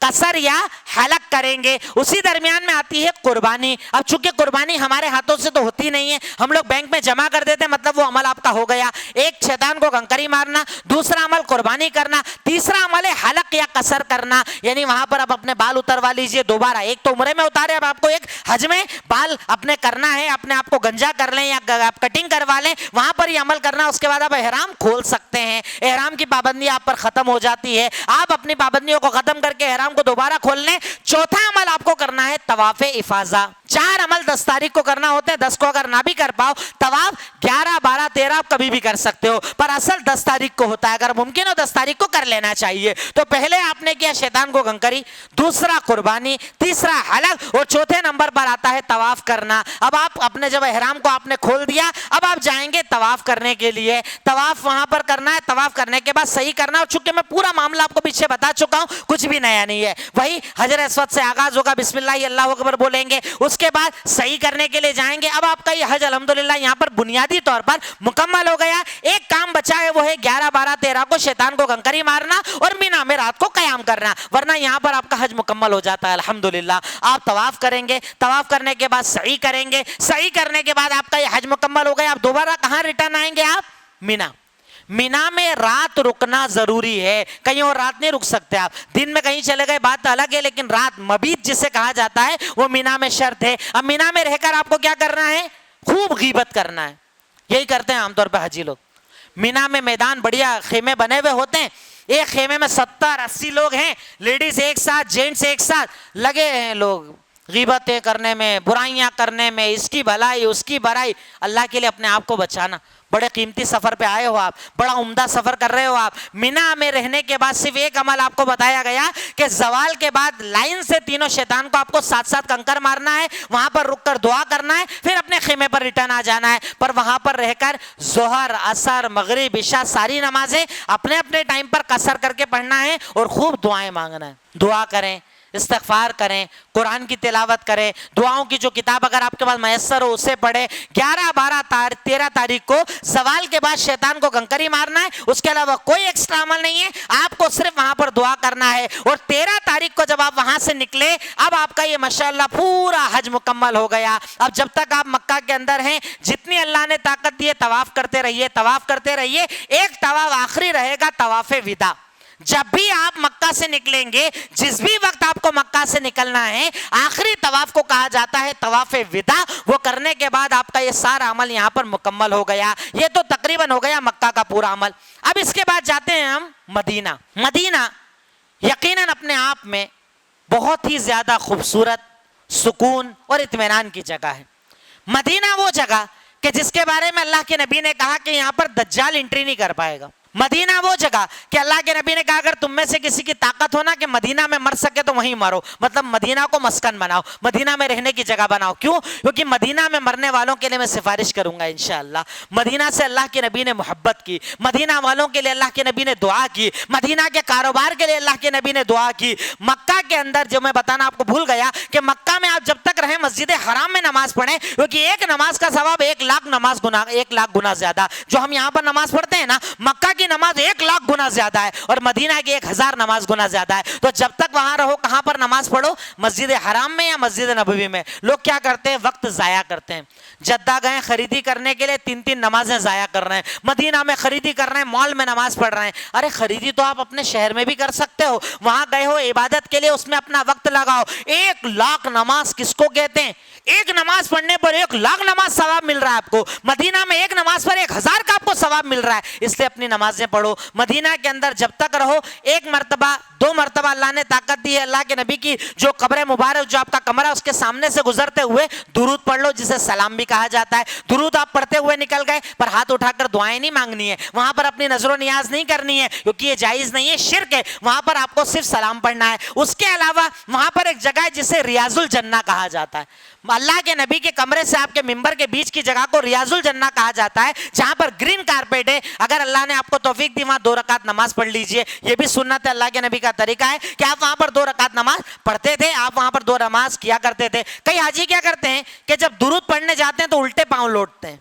قصر یا حلق کریں گے. اسی درمیان میں آتی ہے قربانی. اب چونکہ قربانی ہمارے ہاتھوں سے تو ہوتی نہیں ہے, ہم لوگ بینک میں جمع کر دیتے ہیں, مطلب وہ عمل آپ کا ہو گیا. ایک شیطان کو کنکری مارنا, دوسرا عمل قربانی کرنا, تیسرا عمل ہے حلق یا قصر کرنا, یعنی وہاں پر آپ اپنے بال اتروا لیجئے دوبارہ. ایک تو عمرے میں اتارے, اب آپ کو ایک حج میں بال اپنے کرنا ہے, اپنے آپ کو گنجا کر لیں یا آپ کٹنگ کروا لیں, وہاں پر یہ عمل کرنا. اس کے بعد آپ احرام کھول سکتے ہیں, احرام کی پابندی آپ پر ختم ہو جاتی ہے, آپ اپنی پابندیوں کو ختم کر کے احرام کو دوبارہ کھول لیں. چوتھا عمل آپ کو کرنا ہے طواف افاضہ. 4 عمل 10 تاریخ کو کرنا ہوتے ہیں, 10 کو اگر نہ بھی کر پاؤ, طواف 11, 12, 13 آپ کبھی بھی کر سکتے ہو, پر اصل 10 تاریخ کو ہوتا ہے. اگر ممکن ہو 10 تاریخ کو کر لینا چاہیے. تو پہلے آپ نے کیا شیطان کو کنکری, دوسرا قربانی, تیسرا حلق, اور چوتھے نمبر پر آتا ہے طواف کرنا. اب آپ اپنے جب احرام کو آپ نے کھول دیا, اب آپ جائیں گے طواف کرنے کے لیے. طواف وہاں پر کرنا ہے, طواف کرنے کے بعد صحیح کرنا. اور چونکہ میں پورا معاملہ آپ کو پیچھے بتا چکا ہوں, کچھ بھی نیا نہیں ہے. وہی حجر اسود سے آغاز ہوگا, بسم اللہ اللہ اکبر بولیں گے, اس کے بعد صحیح کرنے کے لیے جائیں گے. اب آپ کا یہ حج الحمدللہ یہاں پر بنیادی طور پر مکمل ہو گیا. ایک کام بچا ہے, وہ ہے 11, 12, 13 کو شیطان کو کنکری مارنا اور مینا میں رات کو قیام کرنا, ورنہ یہاں پر آپ کا حج مکمل ہو جاتا ہے الحمدللہ. آپ طواف کریں گے, طواف کرنے کے بعد صحیح کریں گے, صحیح کرنے کے بعد آپ کا یہ حج مکمل ہو گیا. آپ دوبارہ کہاں ریٹرن آئیں گے, آپ مینا. مینا میں رات رکنا ضروری ہے, کہیں اور رات نہیں رک سکتے آپ. دن میں کہیں چلے گئے بات الگ ہے, لیکن رات مبیت جسے کہا جاتا ہے وہ مینا میں شرط ہے. اب مینا میں رہ کر آپ کو کیا کرنا ہے, خوب غیبت کرنا ہے. یہی کرتے ہیں عام طور پہ حجی لوگ. مینا میں میدان بڑھیا خیمے بنے ہوئے ہوتے ہیں, ایک خیمے میں 70-80 لوگ ہیں, لیڈیز ایک ساتھ, جینٹس ایک ساتھ لگے ہیں لوگ غیبتیں کرنے میں, برائیاں کرنے میں, اس کی بھلائی اس کی برائی. اللہ کے لیے اپنے آپ کو بچانا. بڑے قیمتی سفر پہ آئے ہو آپ, بڑا عمدہ سفر کر رہے ہو آپ. مینا میں رہنے کے بعد صرف ایک عمل آپ کو بتایا گیا کہ زوال کے بعد لائن سے تینوں شیطان کو آپ کو 7 کنکر مارنا ہے, وہاں پر رک کر دعا کرنا ہے, پھر اپنے خیمے پر ریٹرن آ جانا ہے. پر وہاں پر رہ کر ظہر, عصر, مغرب, عشاء ساری نمازیں اپنے اپنے ٹائم پر قصر کر کے پڑھنا ہے اور خوب دعائیں مانگنا ہے. دعا کریں, استغفار کریں, قرآن کی تلاوت کریں, دعاؤں کی جو کتاب اگر آپ کے پاس میسر ہو اسے پڑھیں. 11, 12, 13 تاریخ کو زوال کے بعد شیطان کو کنکری مارنا ہے, اس کے علاوہ کوئی ایکسٹرا عمل نہیں ہے. آپ کو صرف وہاں پر دعا کرنا ہے. اور 13 تاریخ کو جب آپ وہاں سے نکلے, اب آپ کا یہ ماشاءاللہ پورا حج مکمل ہو گیا. اب جب تک آپ مکہ کے اندر ہیں, جتنی اللہ نے طاقت دی ہے طواف کرتے رہیے, طواف کرتے رہیے. ایک طواف آخری رہے گا, طواف وداع. جب بھی آپ مکہ سے نکلیں گے, جس بھی وقت آپ کو مکہ سے نکلنا ہے, آخری طواف کو کہا جاتا ہے طواف وداع. وہ کرنے کے بعد آپ کا یہ سارا عمل یہاں پر مکمل ہو گیا. یہ تو تقریباً ہو گیا مکہ کا پورا عمل. اب اس کے بعد جاتے ہیں ہم مدینہ. مدینہ یقیناً اپنے آپ میں بہت ہی زیادہ خوبصورت, سکون اور اطمینان کی جگہ ہے. مدینہ وہ جگہ کہ جس کے بارے میں اللہ کے نبی نے کہا کہ یہاں پر دجال انٹری نہیں کر پائے گا. مدینہ وہ جگہ کہ اللہ کے نبی نے کہا اگر تم میں سے کسی کی طاقت ہو نا کہ مدینہ میں مر سکے تو وہیں مرو, مطلب مدینہ کو مسکن بناؤ, مدینہ میں رہنے کی جگہ بناؤ. کیوں؟ کیونکہ مدینہ میں مرنے والوں کے لیے میں سفارش کروں گا انشاءاللہ. مدینہ سے اللہ کے نبی نے محبت کی, مدینہ والوں کے لیے اللہ کے نبی نے دعا کی, مدینہ کے کاروبار کے لیے اللہ کے نبی نے دعا کی. مکہ کے اندر جو میں بتانا آپ کو بھول گیا کہ مکہ میں آپ جب تک رہیں مسجد حرام میں نماز پڑھیں, کیونکہ ایک نماز کا ثواب 1 لاکھ نماز گنا, 1 لاکھ گنا زیادہ. جو ہم یہاں پر نماز پڑھتے ہیں نا, مکہ کی نماز 1 لاکھ گنا زیادہ ہے اور مدینہ کی 1000 نماز گنا زیادہ ہے. تو جب تک وہاں رہو کہاں پر نماز پڑھو, مسجد حرام میں یا مسجد نبوی میں. لوگ کیا کرتے ہیں, وقت ضائع کرتے ہیں. جدہ گئے خریدی کرنے کے لیے 3 نمازیں ضائع کر رہے ہیں, مدینہ میں خریدی کر رہے ہیں, مال میں نماز پڑھ رہے ہیں. ارے خریدی تو آپ اپنے شہر میں بھی کر سکتے ہو, وہاں گئے ہو عبادت کے لیے, اس میں اپنا وقت لگاؤ. 1 لاکھ نماز کس کو کہتے ہیں؟ ایک نماز پڑھنے پر 1 لاکھ نماز ثواب مل رہا ہے آپ کو. مدینہ میں ایک نماز پر 1000 کا آپ کو ثواب مل رہا ہے. اس لیے اپنی نماز نمازیں پڑھو. مدینہ کے اندر جب تک رہو 1 مرتبہ 2 مرتبہ اللہ نے طاقت دی ہے, اللہ کے نبی کی جو قبر مبارک جو آپ کا کمرہ اس کے سامنے سے گزرتے ہوئے درود پڑھ لو, جسے سلام بھی کہا جاتا ہے. درود آپ پڑھتے ہوئے نکل گئے, پر ہاتھ اٹھا کر دعائیں نہیں مانگنی ہے, وہاں پر اپنی نظر و نیاز نہیں کرنی ہے, کیونکہ یہ جائز نہیں ہے, شرک ہے. وہاں پر آپ کو صرف سلام پڑھنا ہے. اس کے علاوہ وہاں پر ایک جگہ ہے جسے ریاض الجنہ کہا جاتا ہے. اللہ کے نبی کے کمرے سے آپ کے ممبر کے بیچ کی جگہ کو ریاض الجنہ کہا جاتا ہے, جہاں پر گرین کارپیٹ ہے. اگر اللہ نے آپ کو توفیق دی وہاں 2 رکعت نماز پڑھ لیجئے. یہ بھی سنت ہے, اللہ کے نبی کا طریقہ ہے کہ آپ وہاں پر 2 رکعت نماز پڑھتے تھے, آپ وہاں پر 2 نماز کیا کرتے تھے. کئی حاجی کیا کرتے ہیں کہ جب درود پڑھنے جاتے ہیں تو الٹے پاؤں لوٹتے ہیں,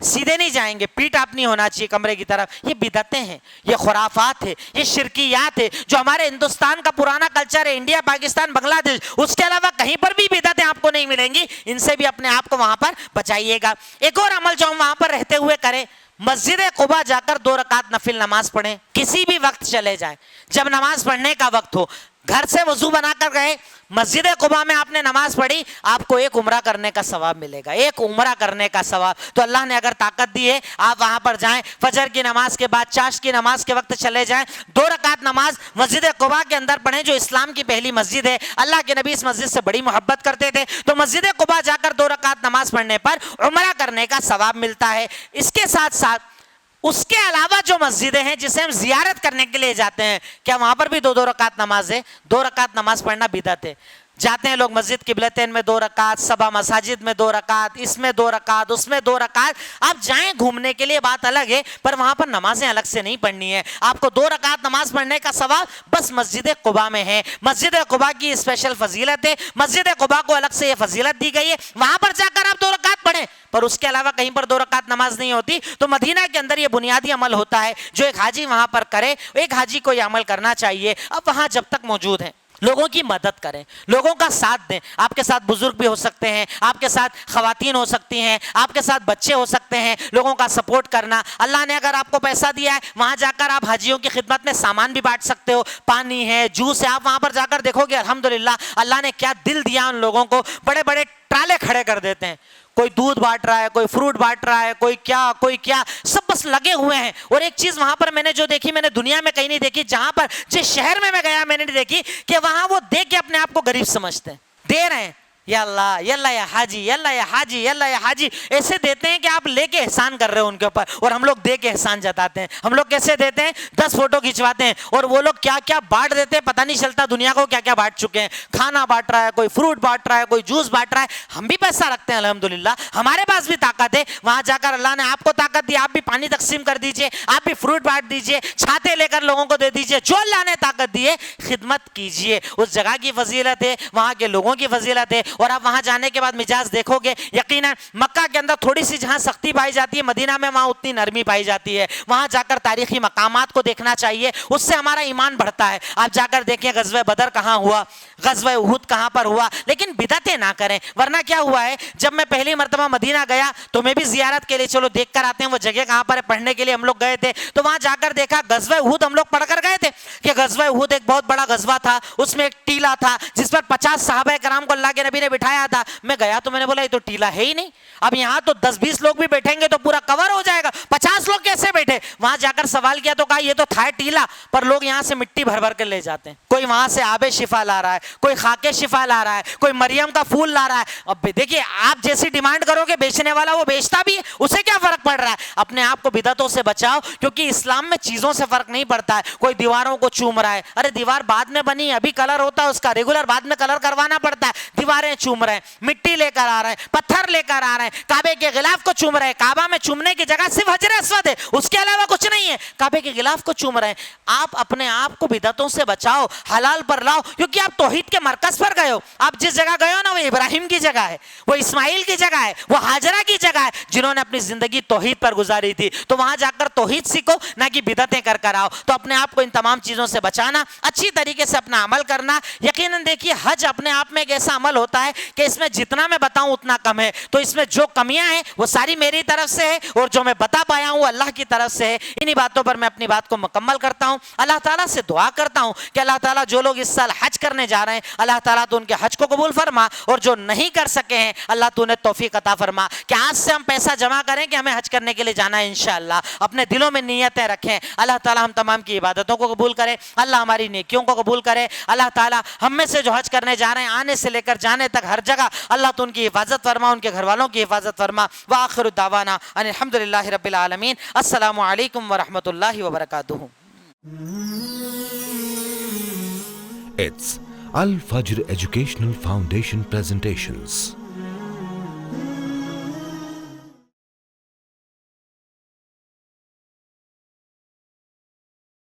سیدھے نہیں جائیں گے, پیٹ آپ نہیں ہونا چاہیے کمرے کی طرف. یہ بدعتیں ہیں, یہ خرافات ہے, یہ شرکیات ہے جو ہمارے ہندوستان کا پرانا کلچر ہے. انڈیا, پاکستان, بنگلہ دیش, اس کے علاوہ کہیں پر بھی بدعتیں آپ کو نہیں ملیں گی. ان سے بھی اپنے آپ کو وہاں پر بچائیے گا. ایک اور عمل جو ہم وہاں پر رہتے ہوئے کریں, مسجد قباء جا کر 2 رکعت نفل نماز پڑھیں. کسی بھی وقت چلے جائیں, جب نماز پڑھنے کا وقت ہو, گھر سے وضو بنا کر گئے, مسجد قباء میں آپ نے نماز پڑھی, آپ کو 1 عمرہ کرنے کا ثواب ملے گا, 1 عمرہ کرنے کا ثواب. تو اللہ نے اگر طاقت دی ہے آپ وہاں پر جائیں, فجر کی نماز کے بعد چاشت کی نماز کے وقت چلے جائیں, 2 رکعت نماز مسجد قباء کے اندر پڑھیں, جو اسلام کی پہلی مسجد ہے. اللہ کے نبی اس مسجد سے بڑی محبت کرتے تھے, تو مسجد قباء جا کر 2 رکعت نماز پڑھنے پر عمرہ کرنے کا ثواب ملتا ہے. اس کے ساتھ ساتھ اس کے علاوہ جو مسجدیں ہیں جسے ہم زیارت کرنے کے لیے جاتے ہیں, کیا وہاں پر بھی 2 رکعت نماز ہے؟ 2 رکعت نماز پڑھنا بدعت ہے. جاتے ہیں لوگ مسجد قبلتین میں 2 رکعت, سبا مساجد میں 2 رکعت, اس میں 2 رکعت, اس میں 2 رکعت. آپ جائیں گھومنے کے لیے بات الگ ہے, پر وہاں پر نمازیں الگ سے نہیں پڑھنی ہے. آپ کو 2 رکعت نماز پڑھنے کا ثواب بس مسجد قباء میں ہے. مسجد قباء کی اسپیشل فضیلت ہے, مسجد قباء کو الگ سے یہ فضیلت دی گئی ہے, وہاں پر جا کر آپ 2 رکعت پڑھیں, پر اس کے علاوہ کہیں پر 2 رکعت نماز نہیں ہوتی. تو مدینہ کے اندر یہ بنیادی عمل ہوتا ہے جو ایک حاجی وہاں پر کرے. ایک حاجی کو یہ عمل کرنا چاہیے. اب وہاں جب تک موجود ہیں لوگوں کی مدد کریں, لوگوں کا ساتھ دیں. آپ کے ساتھ بزرگ بھی ہو سکتے ہیں, آپ کے ساتھ خواتین ہو سکتی ہیں, آپ کے ساتھ بچے ہو سکتے ہیں. لوگوں کا سپورٹ کرنا. اللہ نے اگر آپ کو پیسہ دیا ہے, وہاں جا کر آپ حاجیوں کی خدمت میں سامان بھی بانٹ سکتے ہو, پانی ہے, جوس ہے. آپ وہاں پر جا کر دیکھو گے الحمدللہ اللہ نے کیا دل دیا ان لوگوں کو. بڑے بڑے ٹرالے کھڑے کر دیتے ہیں, کوئی دودھ بانٹ رہا ہے, کوئی فروٹ بانٹ رہا ہے, کوئی کیا, سب بس لگے ہوئے ہیں. اور ایک چیز وہاں پر میں نے جو دیکھی, میں نے دنیا میں کہیں نہیں دیکھی, جہاں پر جس شہر میں گیا میں نے نہیں دیکھی, کہ وہاں وہ دے کے اپنے آپ کو غریب سمجھتے ہیں. دے رہے ہیں, یا اللہ یا اللہ یا حاجی, یا اللہ یا حاجی, یا اللہ یا حاجی, ایسے دیتے ہیں کہ آپ لے کے احسان کر رہے ہو ان کے اوپر, اور ہم لوگ دے کے احسان جتاتے ہیں. ہم لوگ کیسے دیتے ہیں, 10 فوٹو کھنچواتے ہیں, اور وہ لوگ کیا کیا بانٹ دیتے ہیں, پتہ نہیں چلتا دنیا کو کیا کیا بانٹ چکے ہیں. کھانا بانٹ رہا ہے, کوئی فروٹ بانٹ رہا ہے, کوئی جوس بانٹ رہا ہے. ہم بھی پیسہ رکھتے ہیں الحمدللہ, ہمارے پاس بھی طاقت ہے. وہاں جا کر اللہ نے آپ کو طاقت دی, آپ بھی پانی تقسیم کر دیجئے, آپ بھی فروٹ بانٹ دیجئے, چھاتے لے کر لوگوں کو دے دیجئے. جو اللہ نے طاقت دی ہے خدمت کیجئے. اس جگہ کی فضیلت ہے, وہاں کے لوگوں کی فضیلت ہے. اور آپ وہاں جانے کے بعد مزاج دیکھو گے, یقیناً مکہ کے اندر تھوڑی سی جہاں سختی پائی جاتی ہے, مدینہ میں وہاں اتنی نرمی پائی جاتی ہے. وہاں جا کر تاریخی مقامات کو دیکھنا چاہیے, اس سے ہمارا ایمان بڑھتا ہے. آپ جا کر دیکھیں غزوہ بدر کہاں ہوا, غزوہ احد کہاں پر ہوا. لیکن بدعتیں نہ کریں, ورنہ کیا ہوا ہے, جب میں پہلی مرتبہ مدینہ گیا تو میں بھی زیارت کے لیے چلو دیکھ کر آتے ہیں وہ جگہ کہاں پر ہے, پڑھنے کے لیے ہم لوگ گئے تھے. تو وہاں جا کر دیکھا غزوہ احد ہم لوگ پڑھ کر گئے تھے کہ غزوہ احد ایک بہت بڑا غزوہ تھا, اس میں ایک ٹیلا تھا جس پر 50 صحابہ کرام کو اللہ کے نبی نے بٹھایا تھا. میں گیا تو میں نے بولا یہ تو ٹیلا ہے ہی نہیں, اب یہاں تو 10-20 لوگ بھی بیٹھیں گے تو پورا کور ہو جائے گا, 50 لوگ کیسے بیٹھے. وہاں جا کر سوال کیا تو کہا یہ تو تھا ٹیلا, پر لوگ یہاں سے مٹی بھر بھر کے لے جاتے ہیں. کوئی وہاں سے آب شفا لا رہا ہے, کوئی خاک شفا لا رہا ہے, کوئی مریم کا پھول لا رہا ہے. اب دیکھیے آپ جیسی ڈیمانڈ کرو گے, بیچنے والا وہ بیچتا بھی ہے, اسے کیا فرق پڑ رہا ہے. اپنے آپ کو بدعتوں سے بچاؤ, کیونکہ اسلام میں چیزوں سے فرق نہیں پڑتا ہے. کوئی دیواروں کو چوم رہا ہے, ارے دیوار بعد میں بنی, ابھی کلر ہوتا ہے اس کا, ریگولر بعد میں کلر کروانا پڑتا ہے. دیواریں چوم رہے ہیں, مٹی لے کر آ رہے ہیں, پتھر لے کر آ رہے ہیں, کعبے کے غلاف کو چوم رہے ہیں. کعبہ میں چومنے کی جگہ صرف حجر اسود ہے, اس کے علاوہ کچھ نہیں ہے. کعبے کے غلاف کو چوم رہے ہیں. آپ اپنے آپ کو بدعتوں سے بچاؤ, حلال پر لاؤ, کیونکہ آپ توحید کے مرکز پر گئے ہو. آپ جس جگہ گئے ہو نا, وہ ابراہیم کی جگہ ہے, وہ اسماعیل کی جگہ ہے, وہ ہاجرہ کی جگہ ہے, جنہوں نے اپنی زندگی توحید پر گزاری تھی. تو وہاں جا کر توحید سیکھو, نہ کہ بدعتیں کر کر آؤ. تو اپنے آپ کو ان تمام چیزوں سے بچانا, اچھی طریقے سے اپنا عمل کرنا. یقیناً دیکھیے حج اپنے آپ میں ایک ایسا عمل ہوتا ہوتا ہے کہ اس میں جتنا میں بتاؤں اتنا کم ہے, تو اس میں جو کمیاں ہیں وہ ساری میری طرف سے ہے, اور جو میں بتا پایا ہوں اللہ کی طرف سے ہے. انہی باتوں پر میں اپنی بات کو مکمل کرتا ہوں. اللہ تعالیٰ سے دعا کرتا ہوں کہ اللہ تعالیٰ جو لوگ اس سال حج کرنے جا رہے ہیں اللہ تعالیٰ تو ان کے حج کو قبول فرما, اور جو نہیں کر سکے ہیں اللہ تو انہیں توفیق عطا فرما کہ آج سے ہم پیسہ جمع کریں کہ ہمیں حج کرنے کے لیے جانا ہے انشاءاللہ. اپنے دلوں میں نیتیں رکھیں. اللہ تعالیٰ ہم تمام کی عبادتوں کو قبول کرے, اللہ ہماری نیکیوں کو قبول کرے. اللہ تعالیٰ ہم میں سے جو حج کرنے جا رہے ہیں آنے سے لے کر جانے تک ہر جگہ اللہ تو ان کی حفاظت فرما, ان کے گھر والوں کی حفاظت فرما. وآخر دعوانا ان الحمدللہ رب العالمین. السلام علیکم ورحمۃ اللہ وبرکاتہ.
It's Al Fajr Educational Foundation presentations.